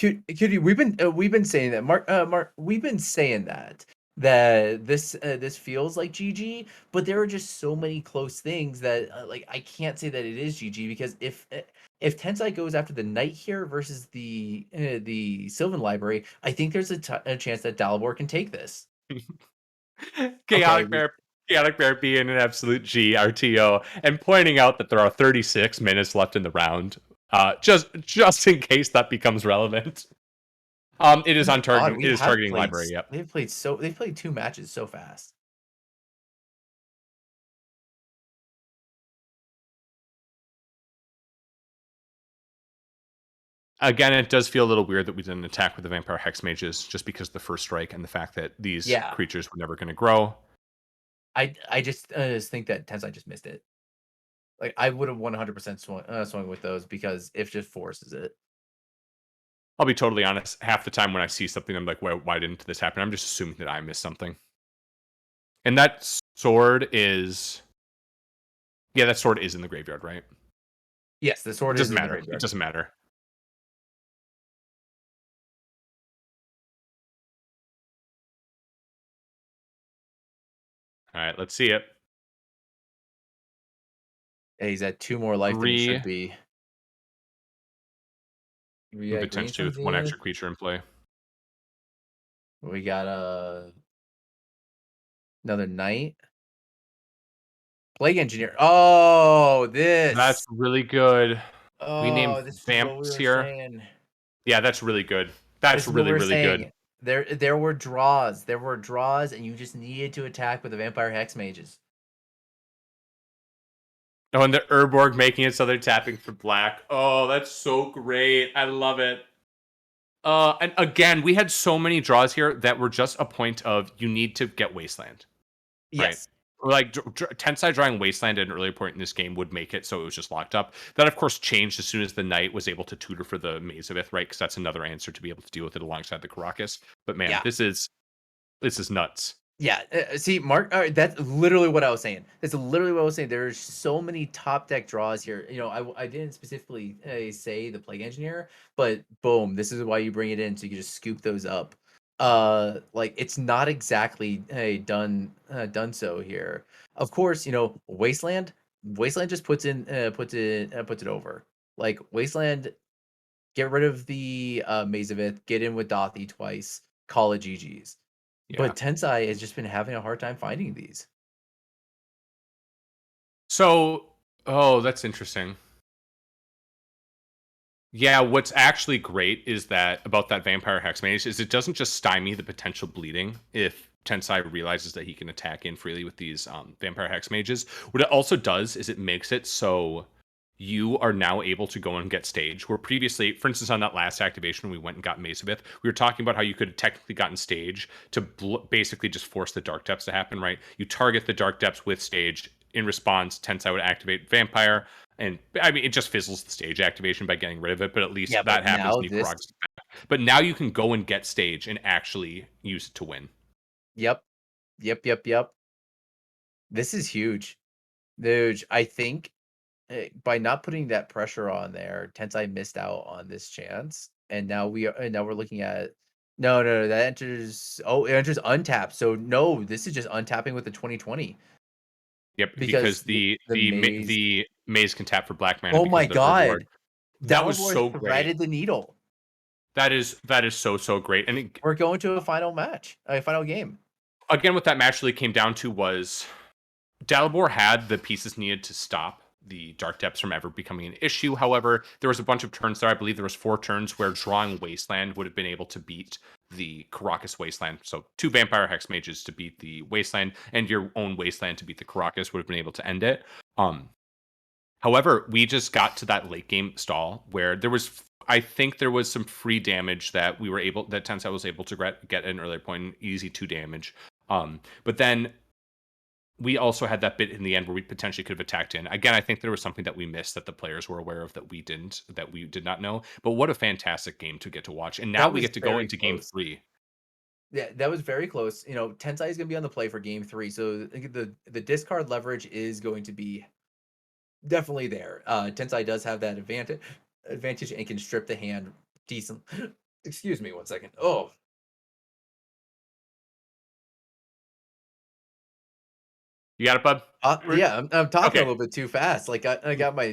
been saying that Mark, we've been saying that this feels like GG, but there are just so many close things that like I can't say that it is GG because if Tensai goes after the Knight here versus the Sylvan Library, I think there's a chance that Dalibor can take this. Okay, Chaotic Bear, Chaotic Bear being an absolute G RTO and pointing out that there are 36 minutes left in the round. Just in case that becomes relevant. It oh is my on god, target. It is targeting library. Yep. they've played 2 matches so fast. Again, it does feel a little weird that we didn't attack with the Vampire Hex Mages just because of the first strike and the fact that these Yeah, creatures were never going to grow. I just think that Tensai just missed it. Like, I would have 100% swung with those because if just forces it. I'll be totally honest. Half the time when I see something, I'm like, why didn't this happen? I'm just assuming that I missed something. And that sword is, yeah, that sword is in the graveyard, right? Yes, the It sword is doesn't in the matter. It graveyard. doesn't matter. All right, let's see it. Yeah, he's at 2 more life than he should 3 be. We and got potentially Greenstone's with one in. extra creature in play. We got, another knight. Plague Engineer. Oh, That's this. really good. We named Oh, this is what we Vamps were here. saying. Yeah, that's really good. That's This is what we really, were really good. saying. There were draws. There were draws, and you just needed to attack with the Vampire Hex Mages. Oh, and the Urborg making it so they're tapping for black. Oh, that's so great. I love it. And again, we had so many draws here that were just a point of you need to get Wasteland, right? Yes. Like Tensai drawing Wasteland at an earlier point in this game would make it so it was just locked up. That of course changed as soon as the Knight was able to tutor for the Maze of Ith, right? Because that's another answer to be able to deal with it alongside the Caracas. But man, Yeah. this is nuts. Yeah, see, Mark, that's literally what I was saying. That's literally what I was saying. There's so many top deck draws here. I didn't specifically say the Plague Engineer, but boom, this is why you bring it in so you can just scoop those up. Like it's not exactly done so here. Of course, Wasteland. Wasteland just puts it over. Like Wasteland, get rid of the Maze of Ith, get in with Dothy twice, call it GG's. Yeah. But Tensai has just been having a hard time finding these. So, oh, that's interesting. Yeah, what's actually great is that about that Vampire Hexmage is it doesn't just stymie the potential bleeding if Tensai realizes that he can attack in freely with these Vampire Hexmages. What it also does is it makes it so you are now able to go and get stage. Where previously, for instance, on that last activation, we went and got Mesavith. We were talking about how you could have technically gotten stage to basically just force the Dark Depths to happen, right? You target the Dark Depths with stage. In response, Tensai would activate Vampire. And I mean, it just fizzles the stage activation by getting rid of it, but at Yeah, least but that happens now and you this. Karag. But now you can go and get stage and actually use it to win. Yep. Yep, yep, yep. This is huge. Dude, I think by not putting that pressure on there, Tensai missed out on this chance. And now we're looking at no, no, no, that enters it enters untapped. So no, this is just untapping with the 2020 Yep, because because the the maze. the maze can tap for black mana Oh because my of the Urborg. god. That was Dalibor so great. threaded the needle. that is so, so great, and it We're going to a final match, a final game. again, what that match really came down to was Dalibor had the pieces needed to stop the Dark Depths from ever becoming an issue. However, there was a bunch of turns there. I believe there was 4 turns where drawing Wasteland would have been able to beat the Caracas Wasteland. So 2 Vampire Hex Mages to beat the Wasteland, and your own Wasteland to beat the Caracas would have been able to end it. Um, However, we just got to that late game stall where there was, I think there was some free damage that we were able, that Tensei was able to get at an earlier point, easy 2 damage. But then we also had that bit in the end where we potentially could have attacked in. Again, I think there was something that we missed that the players were aware of that we didn't, that we did not know. But what a fantastic game to get to watch. And now That we was get to go very into game close. 3. Yeah, that was very close. Tensai is going to be on the play for game 3, so the discard leverage is going to be definitely there. Tensai does have that advantage and can strip the hand decent. Excuse me, 1 second. Oh, You got it, bud? yeah, I'm talking a Okay. little bit too fast. Like I got my We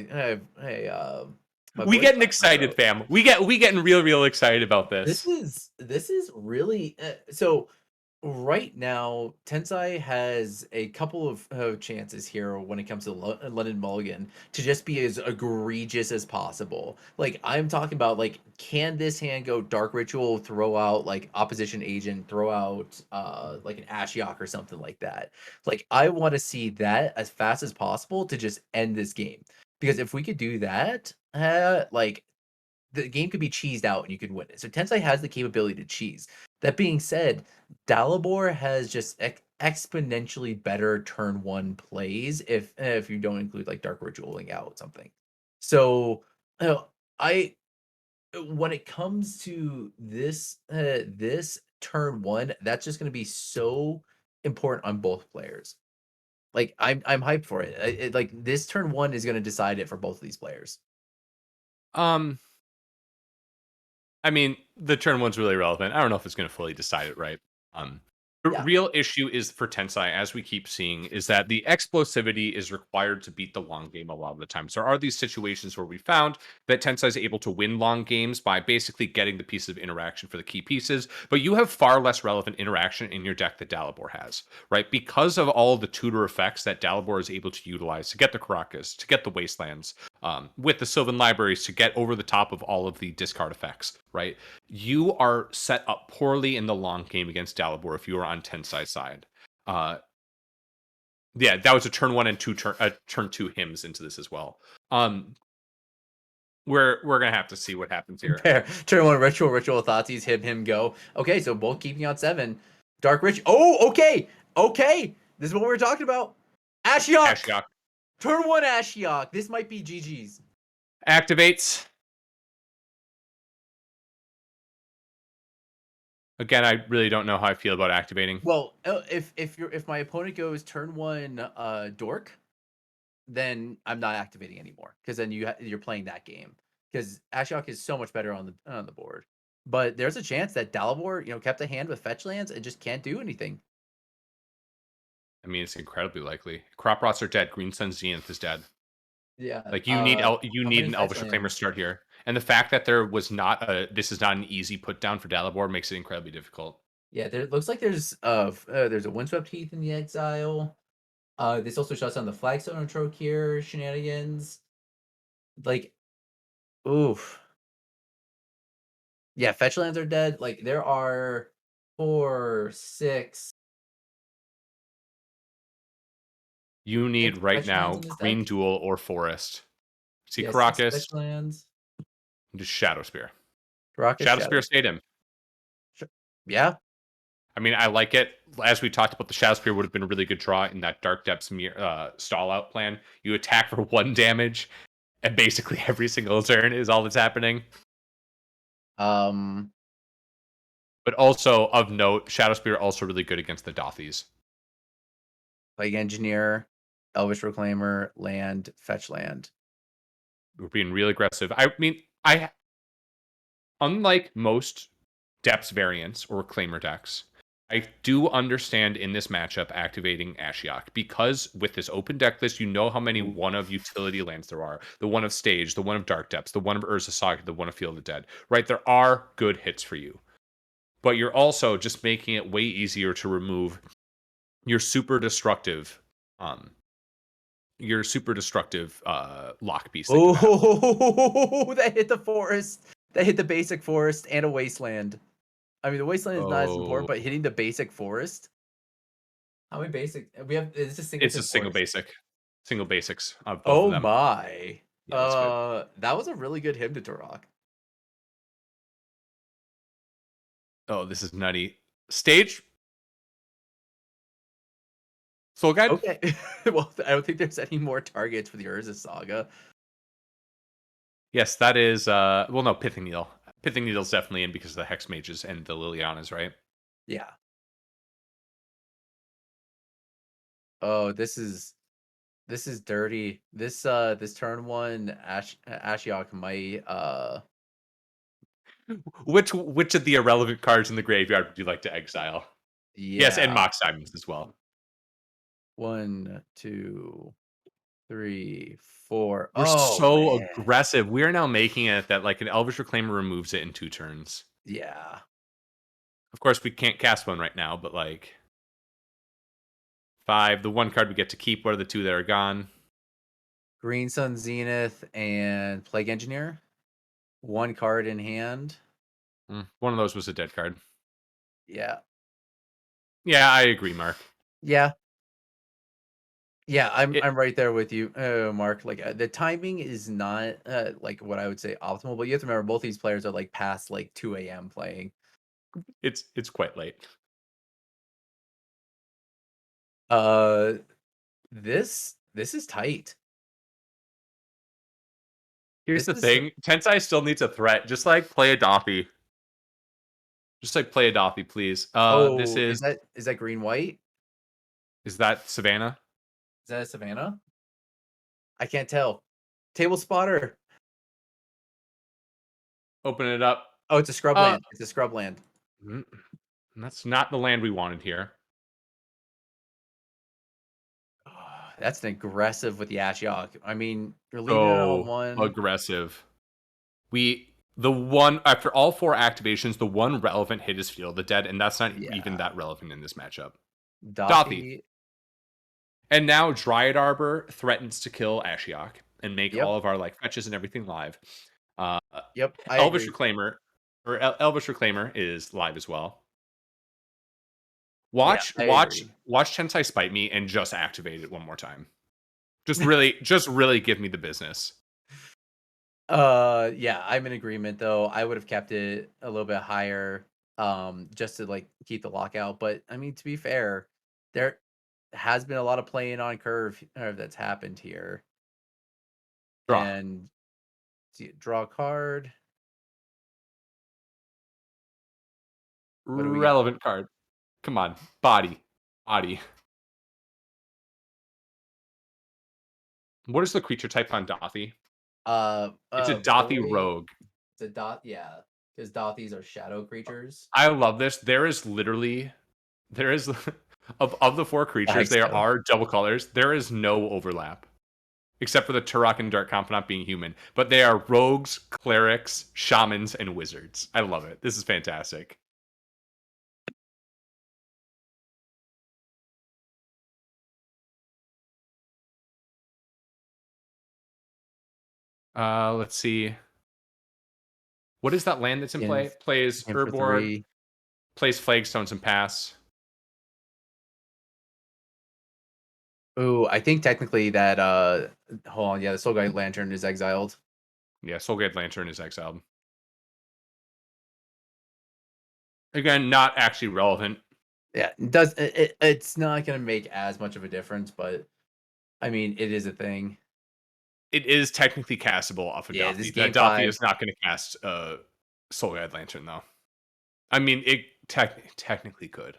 voice getting caught in my excited, throat. fam. We getting real excited about This this. is this is really so. Right now, Tensai has a couple of chances here when it comes to London Mulligan to just be as egregious as possible. Like I'm talking about, like, can this hand go Dark Ritual, throw out like Opposition Agent, throw out like an Ashiok or something like that. Like I want to see that as fast as possible to just end this game. Because if we could do that, like the game could be cheesed out and you could win it. So Tensei has the capability to cheese. That being said, Dalibor has just exponentially better turn one plays if you don't include like Dark Ritualing out something. So I when it comes to this turn one, that's just going to be so important on both players. Like I'm hyped for it. Like this turn one is going to decide it for both of these players. Um, I mean, the turn one's really relevant. I don't know if it's going to fully decide it, right? Um, the Yeah. real issue is for Tensai, as we keep seeing, is that the explosivity is required to beat the long game a lot of the time. So there are these situations where we found that Tensai is able to win long games by basically getting the pieces of interaction for the key pieces, but you have far less relevant interaction in your deck that Dalibor has, right? Because of all the tutor effects that Dalibor is able to utilize to get the Caracas, to get the Wastelands, with the Sylvan Libraries to get over the top of all of the discard effects, right? You are set up poorly in the long game against Dalibor if you are on Tensai's side. Uh, yeah, that was a turn 1 and 2 turn 2 hymns into this as well. We're gonna have to see what happens here. Fair. Turn one ritual Thoughtseize, him go. Okay, so both keeping on 7. Dark Rich. Oh, okay. Okay. This is what we were talking about. Ashiok. Ashiok Turn one Ashiok. This might be GG's. activates. Again, I really don't know how I feel about activating. Well, if my opponent goes turn one Dork, then I'm not activating anymore because then you're playing that game because Ashiok is so much better on the board. But there's a chance that Dalibor, kept a hand with fetch lands and just can't do anything. I mean, it's incredibly likely. Crop rots are dead. Green Sun Zenith is dead. Yeah. Like you How need many an fetch Elvish Reclaimer lands? start here, and the fact that there was not a this is not an easy put down for Dalibor makes it incredibly difficult. Yeah, there looks like there's a Windswept Heath in the exile. This also shuts down the Flagstone and Trokir shenanigans. Like, oof. Yeah, fetch lands are dead. Like there are 4, 6, You need 6 right fetch lands now in this Green deck. Duel or Forest. See Yeah, 6 fetch Caracas, lands. just Shadow Spear. Rocket Shadow Spear Shadows. stayed him. Yeah. I mean, I like it. As we talked about, the Shadow Spear would have been a really good draw in that Dark Depths stall out plan. You attack for 1 damage, and basically every single turn is all that's happening. Um, But also of note, Shadow Spear also really good against the Dothies. Plague Engineer, Elvish Reclaimer, land, fetch land. We're being real aggressive. I mean, I unlike most Depths variants or Reclaimer decks, I do understand in this matchup activating Ashiok because with this open deck list, you know how many Ooh. one of utility lands there are. The one of Stage, the one of Dark Depths, the one of Urza Saga, the one of Field of Dead. Right? There are good hits for you. But you're also just making it way easier to remove your super destructive um lock beast that you have. Oh, that hit the forest. That hit the basic forest and a wasteland. I mean, the wasteland is not as important, Oh, but hitting the basic forest. How many basic we have? Is this a it's a singleton single forest? basic. Single basics of both of Oh them. my. Yeah, that's good. That was a really good him to rock. Oh, this is nutty. Stage Soul Guide? Okay. Well, I don't think there's any more targets for the Urza Saga. Yes, that is well no, Pithing Needle. Pithing Needle's definitely in because of the Hex Mages and the Lilianas, right? Yeah. Oh, this is dirty. This turn one Ashiok might Which of the irrelevant cards in the graveyard would you like to exile? Yes, and yeah. Mox Diamonds as well. One, two, three, four. We're Oh so man. aggressive. We are now making it that like an Elvish Reclaimer removes it in 2 turns. Yeah. Of course, we can't cast one right now, but like 5, the one card we get to keep. What are the 2 that are gone? Green Sun Zenith and Plague Engineer. One card in hand. One of those was a dead card. Yeah. Yeah, I agree, Mark. Yeah. Yeah, I'm It I'm right there with you, Mark. Like the timing is not like what I would say optimal, but you have to remember both these players are like past like 2 a.m. playing. it's quite late. Uh, this is tight. Here's This the is thing: Tensai still needs a threat. Just like play a Doffy. Just like play a Doffy, please. This oh, is that green white? is that Savannah. Is that a Savannah? I can't tell. Table spotter. Open it up. Oh, it's a scrub Uh, land. It's a scrub land. mm, that's not the land we wanted here. Ah, that's an aggressive with the Ashiok. I mean, you're leaving it on So one. aggressive. The one after all 4 activations, the one relevant hit is Field of Dead, and that's not even Yeah. that relevant in this matchup. Dothi. Doffy. And now Dryad Arbor threatens to kill Ashiok and make Yep. all of our like fetches and everything live. Uh, Yep. I Elvish agree. Reclaimer Elvish Reclaimer is live as well. Yeah, Watch I watch agree. watch Tensai spite me and just activate it one more time. Just really give me the business. Yeah, I'm in agreement though. I would have kept it a little bit higher, just to like keep the lockout. But I mean, to be fair, there has been a lot of playing on curve that's happened here. Draw. And draw a card. What do we got? Relevant card. Come on. Body. Body. What is the creature type on Dothi? It's a Dothi Void. rogue. It's a dot. Yeah, because Dothies are shadow creatures. I love this. There is of the 4 A creatures, there Hexstone. are double colors. There is no overlap. Except for the Turok and Dark Confidant being human. But they are rogues, clerics, shamans, and wizards. I love it. This is fantastic. Let's see. What is that land that's in In play? Plays in for Urborg, 3. plays Flagstones and Pass. Ooh, I think technically that hold on, yeah, the Soul Guide Lantern is exiled. Yeah, Soulgate Lantern is exiled. Again, not actually relevant. Yeah, it's not gonna make as much of a difference, but I mean, it is a thing. It is technically castable off of Yeah, this Dothi. That game Dothi 5. is not going to cast Soulgate Lantern, though. I mean, it technically could.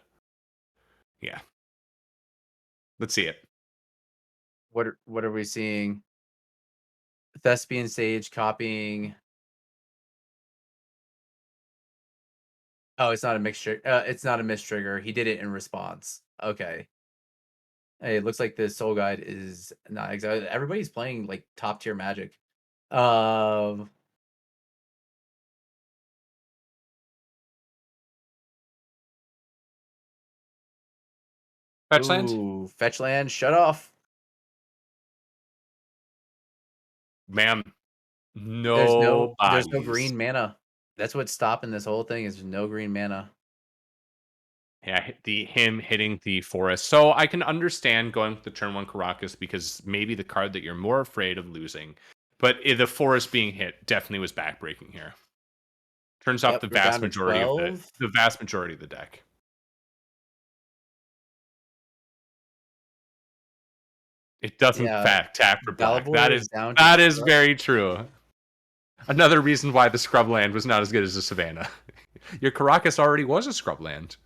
Yeah. Let's see it. What are we seeing? Thespian Sage copying Oh, it's not a mixture. It's not a miss trigger. He did it in response. Okay. Hey, it looks like the soul guide is not exactly. Everybody's playing like top tier Magic. Um. Fetch land? Ooh, fetch land. Shut off. Ma'am, There's no there's no bodies. green mana. That's what's stopping this whole thing is no green mana. Yeah, the him hitting the forest. So I can understand going with the turn one Caracas because maybe the card that you're more afraid of losing. But the forest being hit definitely was backbreaking here. Turns off Yep, we're down to 12. the vast majority of the deck. It doesn't Yeah, fact tap for black. Dalibor is down to That is 12. very true. Another reason why the scrub land was not as good as the Savannah. Your Caracas already was a scrub land.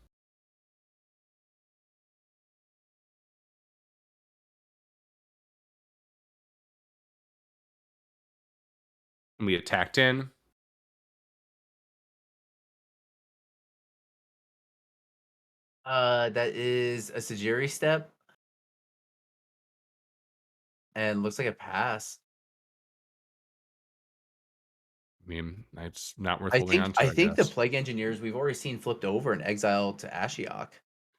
And we attacked in. That is a Sajiri step and looks like a pass. I mean, it's not worth I holding think on to, I I think the guess. Plague Engineers we've already seen flipped over and exiled to Ashiok.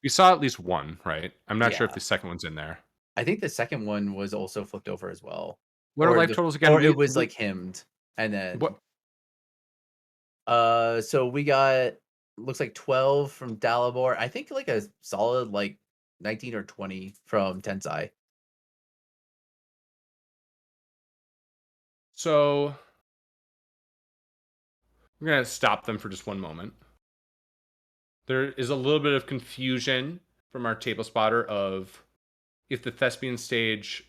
We saw at least one, right? I'm not sure if Yeah. the second one's in there. I think the second one was also flipped over as well. What are life totals again? Or it was like hymned. And then What so we got looks like 12 from Dalibor. I think like a solid like 19 or 20 from Tensai. so we're gonna stop them for just one moment. There is a little bit of confusion from our table spotter of if the thespian stage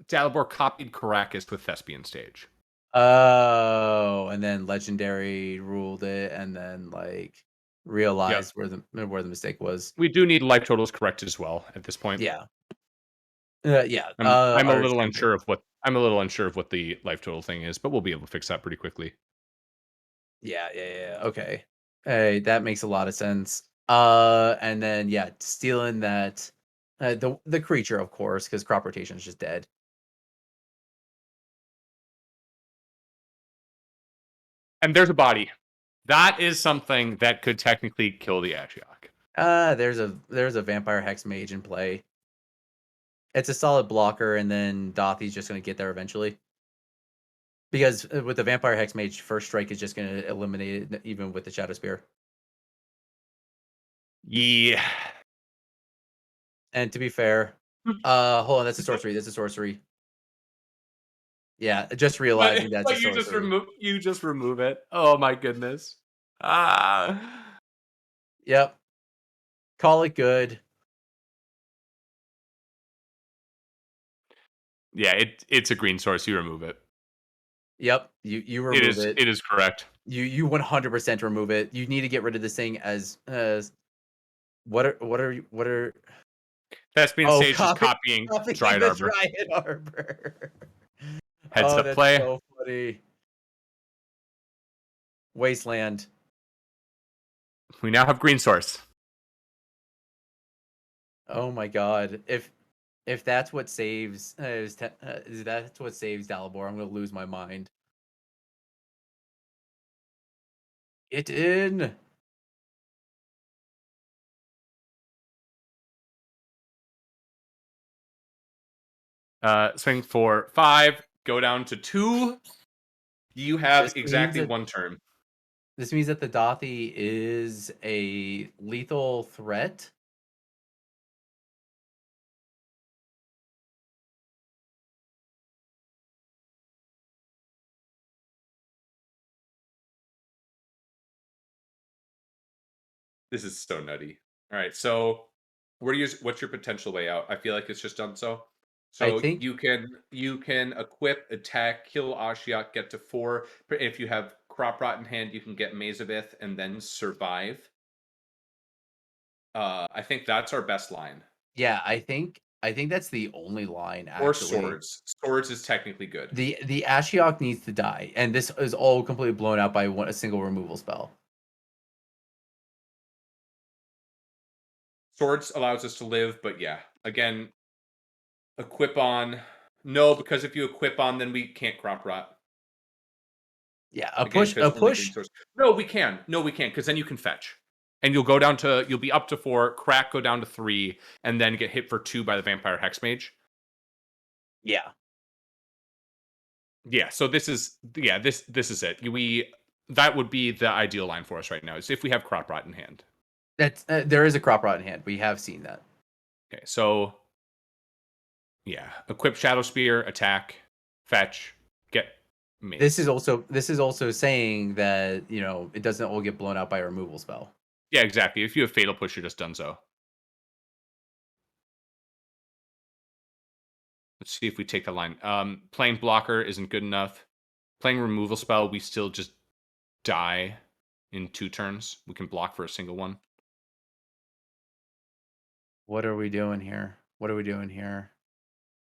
Dalibor copied Caracas with thespian stage. Oh, and then Legendary ruled it and then like Yep. realized where the mistake was. We do need life totals corrected as well at this point. Yeah. Yeah. I'm a little Understandable. unsure of what the life total thing is, but we'll be able to fix that pretty quickly. Yeah. Okay. Hey, that makes a lot of sense. And then yeah, stealing that the creature, of course, because crop rotation is just dead. And there's a body. That is something that could technically kill the Ashiok. There's a vampire hex mage in play. It's a solid blocker, and then Dothy's just gonna get there eventually. Because with the vampire hex mage, first strike is just gonna eliminate it even with the shadow spear. Yeah. And to be fair, hold on, that's a sorcery. That's a sorcery. Yeah, just But realizing that's a sorcery. you just remove it. Oh my goodness. Ah. Yep. Call it good. Yeah, it's a green source. You remove it. Yep. You remove it. It is correct. You 100% remove it. You need to get rid of this thing as what are Thespian oh Sage is copying copying Dryad the Arbor. Dryad Arbor. Heads Oh, up that's play. so funny. Wasteland. We now have green source. Oh my god. If that's what saves is that's what saves Dalibor, I'm gonna lose my mind. Get in. Swing for 5. Go down to 2. You have This means exactly that one turn. this means that the Dothy is a lethal threat. This is so nutty. All right, so what's your potential way out? I feel like it's just done so. I So think you can equip, attack, kill Ashiok, get to 4. If you have Crop Rot in hand, you can get Mazavith and then survive. I think that's our best line. yeah, I think I think that's the only line, Or actually. swords. Swords is technically good. The Ashiok needs to die, and this is all completely blown out by a single removal spell. Swords allows us to live, but yeah. Again, equip on. No, because if you equip on, then we can't crop rot. Yeah, Again, a because only green push. source. No, we can. No, we can't, because then you can fetch. And you'll be up to 4, crack go down to 3, and then get hit for 2 by the Vampire Hex Mage. Yeah, Yeah, so this is it. That would be the ideal line for us right now, is if we have crop rot in hand. that's there is a crop rot in hand. We have seen that. Okay, so yeah, equip Shadow Spear, attack, fetch, get mace. This is also saying that it doesn't all get blown out by a removal spell. Yeah, exactly. If you have Fatal Push, you're just done so. Let's see if we take the line. Playing blocker isn't good enough. Playing removal spell, we still just die in 2 turns. We can block for a single one. What are we doing here? What are we doing here?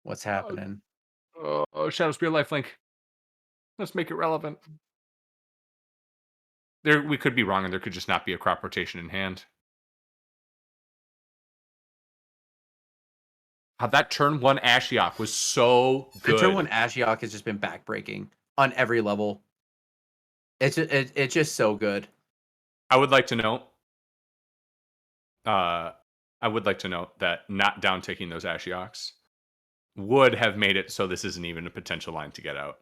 What's Uh, happening? Shadow Spear lifelink. Let's make it relevant. There, we could be wrong, and there could just not be a crop rotation in hand. That turn 1 Ashiok was so The turn one good. Ashiok has just been backbreaking on every level. It's just so good. I would like to note, uh, that not down taking those Ashioks would have made it so this isn't even a potential line to get out.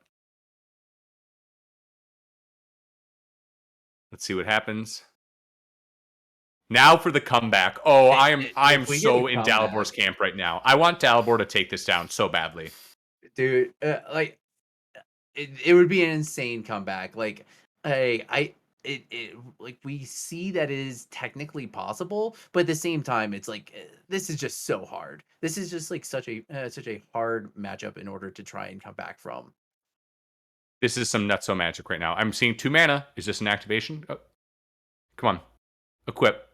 Let's see what happens. Now for the comeback. Oh, I am If we get a so in Dalabor's comeback, camp right now. I want Dalibor to take this down so badly. dude, like it would be an insane comeback. Like I like we see that it is technically possible, but at the same time, it's like this is just so hard. This is just like such a hard matchup in order to try and come back from. This is some nutso magic right now. I'm seeing 2 mana. Is this an activation? Oh, come on. Equip.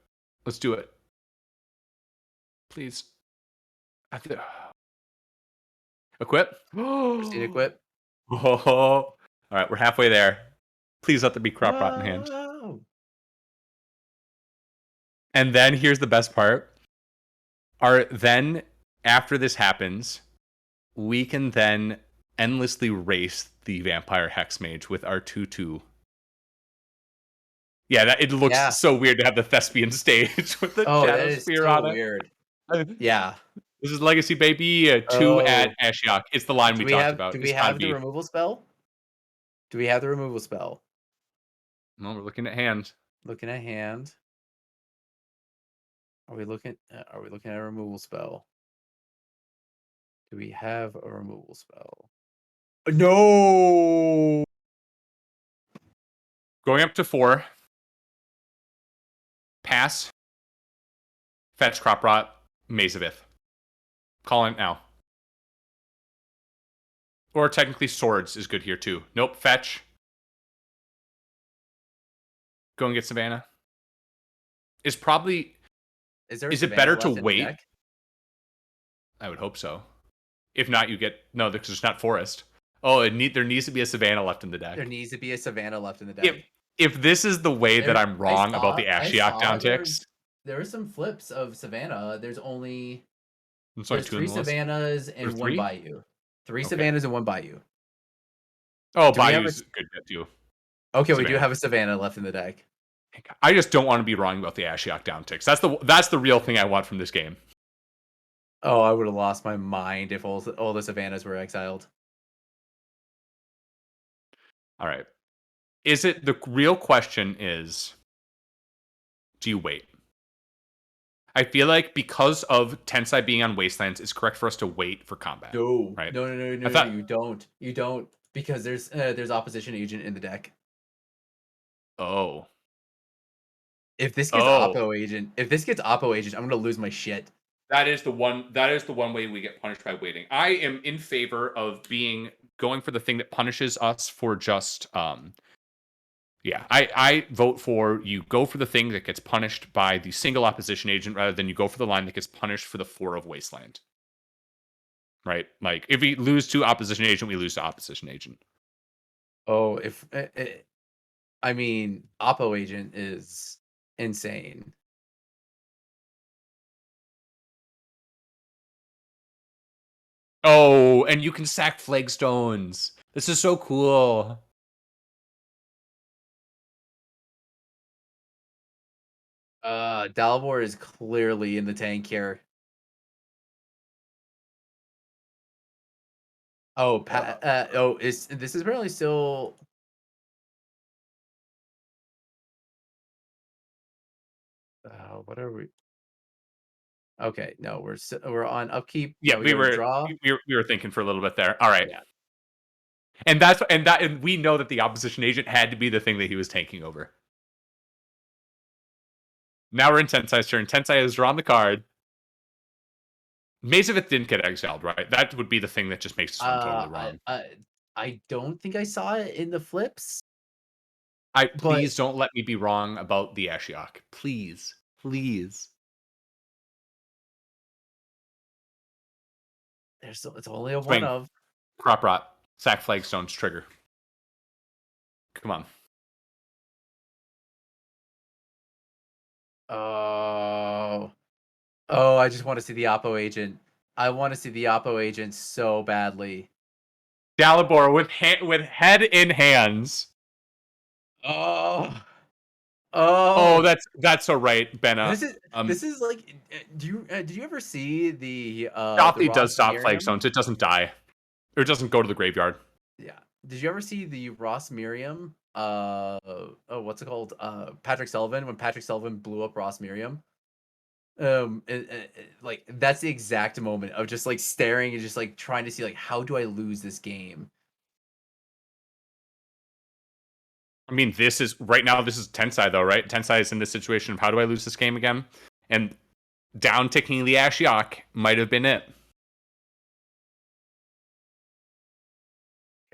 Let's do it. Please. Equip. Proceed Oh. equip. All right, we're halfway there. Please let there be crop rot in hand. Whoa! And then here's the best part. Then after this happens, we can then endlessly race the Vampire Hex Mage with our 2/2. Yeah, it looks Yeah. so weird to have the Thespian stage with the Oh, that Shadow is Spear so on it. weird. Yeah. This is Legacy, baby. 2 at Oh, Ashiok. It's the line we talked about. do we It's got to have the be. removal spell? Do we have the removal spell? Well, we're looking at hand. Looking at hand. Are we looking at a removal spell? Do we have a removal spell? No. Going up to 4. Pass. Fetch, Crop Rot, Maze of Ith. Calling it now. Or technically Swords is good here too. Nope, fetch. Go and get Savannah. Is probably Is there a is it Savannah better to left in the wait? deck? I would hope so. If not, you get no, because it's not forest. Oh, there needs to be a Savannah left in the There deck. needs to be a Savannah left in the If deck. if this is the way that There, I'm wrong about the I Ashiok saw down ticks, there are some flips of Savannah. it's only There's 2 in three the list. Savannahs Or and one 3? Bayou. Three Okay. Savannahs and one Bayou. Oh, Do we have a? Bayou's good too. Okay, we do Savannah. have a Savannah left in the deck. I just don't want to be wrong about the Ashiok down ticks. That's the real thing I want from this game. Oh, I would have lost my mind if all the Savannahs were exiled. All right. The real question is, do you wait? I feel like because of Tensai being on Wastelands, it's correct for us to wait for combat, No, right? no, no, no, I no, no. thought, You don't. You don't because there's opposition agent in the deck. oh, Oppo oh, agent, if this gets Oppo agent, I'm gonna lose my shit. that is the one. That is the one way we get punished by waiting. I am in favor of going for the thing that punishes us for just yeah. I vote for you go for the thing that gets punished by the single opposition agent rather than you go for the line that gets punished for the 4 of Wasteland. right? Like if we lose to opposition agent, we lose to opposition agent. Oh, if I mean, Oppo agent is insane. Oh, and you can sack flagstones. This is so cool. Dalibor is clearly in the tank here. Oh, Uh, is this is apparently still what are we? Okay, no, we're on upkeep. yeah, We we go to were draw. we were thinking for a little bit there. All right. Yeah. And we know that the opposition agent had to be the thing that he was tanking over. Now we're in Tensai's turn. Tensai has drawn the card. Mazavith didn't get exiled, right? That would be the thing that just makes this one totally Uh, wrong. I don't think I saw it in the flips, I but please don't let me be wrong about the Ashiok. Please. Please. it's only a one Swing. of. Crop rot. Sack flagstones trigger. Come on. Oh, oh, I just want to see the Oppo agent. I want to see the Oppo agent so badly. Dalibor with head in hands. Oh, Oh, oh. that's so right, Benna. This is Um, this is like. Did you ever see the Dothi does Ross stop Miriam? flagstones. It doesn't die. Or it doesn't go to the graveyard. Yeah. Did you ever see the Ross Miriam? Oh, what's it called? Patrick Sullivan, when Patrick Sullivan blew up Ross Miriam. Like that's the exact moment of just like staring and just like trying to see like how do I lose this game? I mean, this is right now. This is Tensai though, right? Tensai is in this situation of how do I lose this game again? And down ticking the Ashiok might have been it.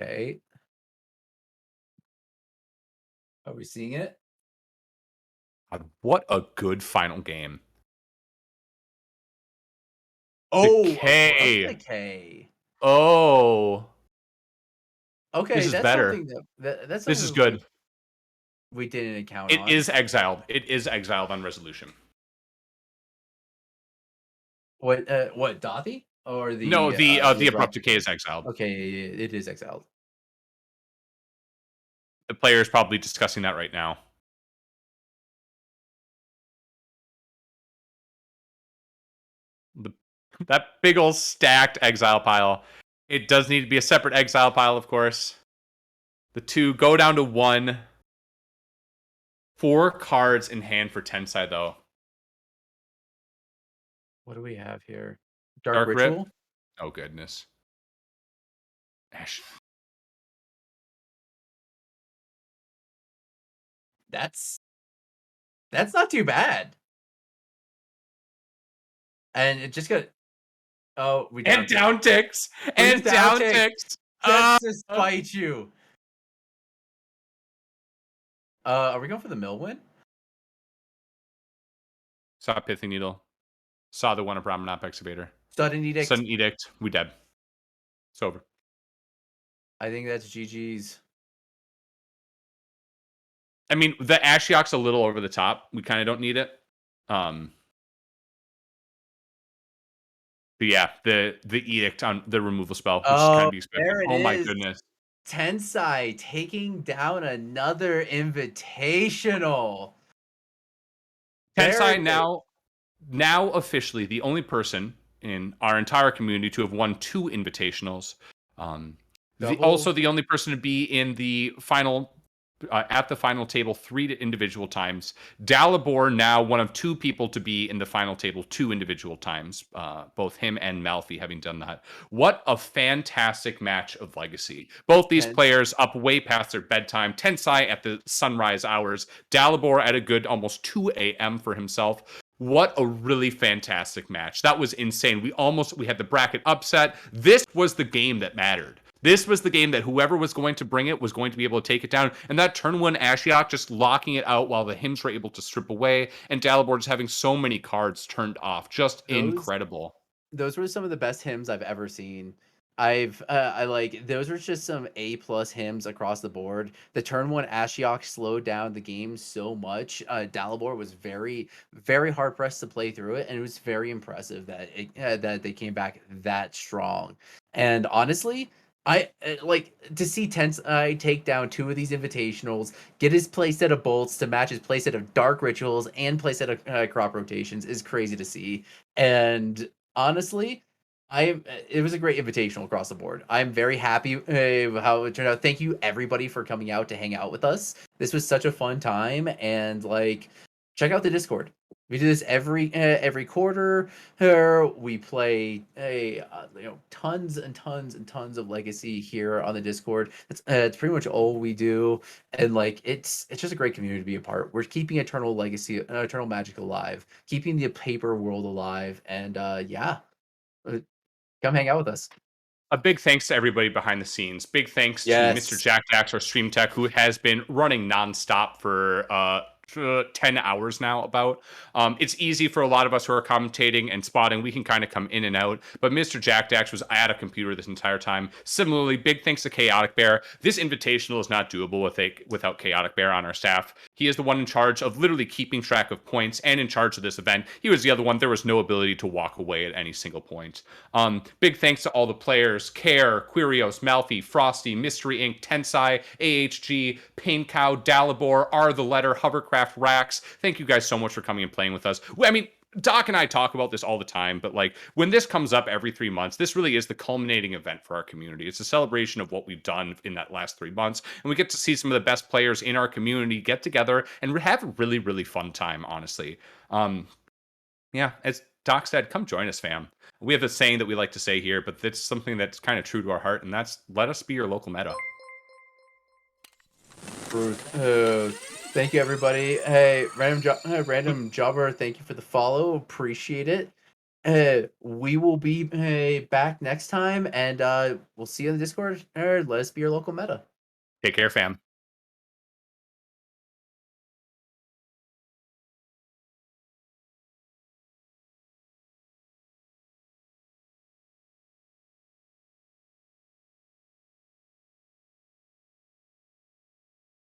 Okay. Are we seeing it? God, what a good final game. Oh, abrupt Decay. decay. Oh, this Okay, is that's better. something that's This is something good. we didn't count It on. is exiled. It is exiled on resolution. What Dothy or No, the the abrupt abrupt decay decay? is exiled. Okay, yeah, it is exiled. The player is probably discussing that right now. The, that big old stacked exile pile. It does need to be a separate exile pile, of course. The two go down to one. 4 cards in hand for Tensai, though. What do we have here? Dark Dark Rip. Ritual? Oh, goodness. Ash. That's that's not too bad. And it just got oh, we And down tick. down ticks. We just And down down ticked ticks. just to spite you. Are we going for the mill win? Saw Pithing Needle. Saw the one of Brahmanop Excavator. Sudden Edict. Sudden Edict. We dead. It's over. I think that's GG's. I mean, the Ashiok's a little over the top. We kind of don't need it. Um, but yeah, the Edict on the removal spell, which is kind Oh, of expensive. there it Oh my is. goodness. Tensai taking down another invitational. There Tensai it is. now officially the only person in our entire community to have won 2 invitationals. Also Double. the only person to be in the final at the final table 3 individual times. Dalibor now one of 2 people to be in the final table 2 individual times. Both him and Malfi having done that. What a fantastic match of Legacy. Both these Tense. players up way past their bedtime. Tensai at the sunrise hours. Dalibor at a good almost 2 a.m. for himself. What a really fantastic match. That was insane. We had the bracket upset. This was the game that mattered. This was the game that whoever was going to bring it was going to be able to take it down. And that turn 1 Ashiok just locking it out while the hymns were able to strip away. And Dalibor just having so many cards turned off. Just Those incredible. those were some of the best hymns I've ever seen. I like those were just some A plus hymns across the board. The turn one Ashiok slowed down the game so much. Dalibor was very hard pressed to play through it, and it was very impressive that they came back that strong. And honestly, I like to see Tense take down two of these invitationals, get his playset of bolts to match his playset of dark rituals and playset of crop rotations is crazy to see. And honestly, it was a great invitational across the board. I'm very happy how it turned out. Thank you everybody for coming out to hang out with us. This was such a fun time, and like, check out the Discord. We do this every quarter. We play tons and tons and tons of Legacy here on the Discord. It's pretty much all we do, and like it's just a great community to be a part. We're keeping Eternal Legacy, Eternal Magic alive, keeping the paper world alive, and yeah, uh, come hang out with us. A big thanks to everybody behind the scenes. Big thanks to Mr. Yes. Jack Dax, our stream tech, who has been running nonstop for 10 hours now. About it's easy for a lot of us who are commentating and spotting. We can kind of come in and out, but Mr. Jack Dax was at a computer this entire time. Similarly, big thanks to Chaotic Bear. This invitational is not doable without Chaotic Bear on our staff. He is the one in charge of literally keeping track of points and in charge of this event. He was the other one. There was no ability to walk away at any single point. Big thanks to all the players: Care, Quirios, Malfi, Frosty, Mystery Inc., Tensai, AHG, Pain Cow, Dalibor, R the Letter, Hovercraft, Rax. Thank you guys so much for coming and playing with us. I mean, Doc and I talk about this all the time, but like when this comes up every 3 months, this really is the culminating event for our community. It's a celebration of what we've done in that last 3 months, and we get to see some of the best players in our community get together and have a really, really fun time, honestly. Um, yeah, as Doc said, come join us, fam. We have a saying that we like to say here, but it's something that's kind of true to our heart, and that's let us be your local meta. Ruth. Thank you, everybody. Hey, random jobber. Thank you for the follow. Appreciate it. We will be back next time, and we'll see you in the Discord. Let us be your local meta. Take care, fam.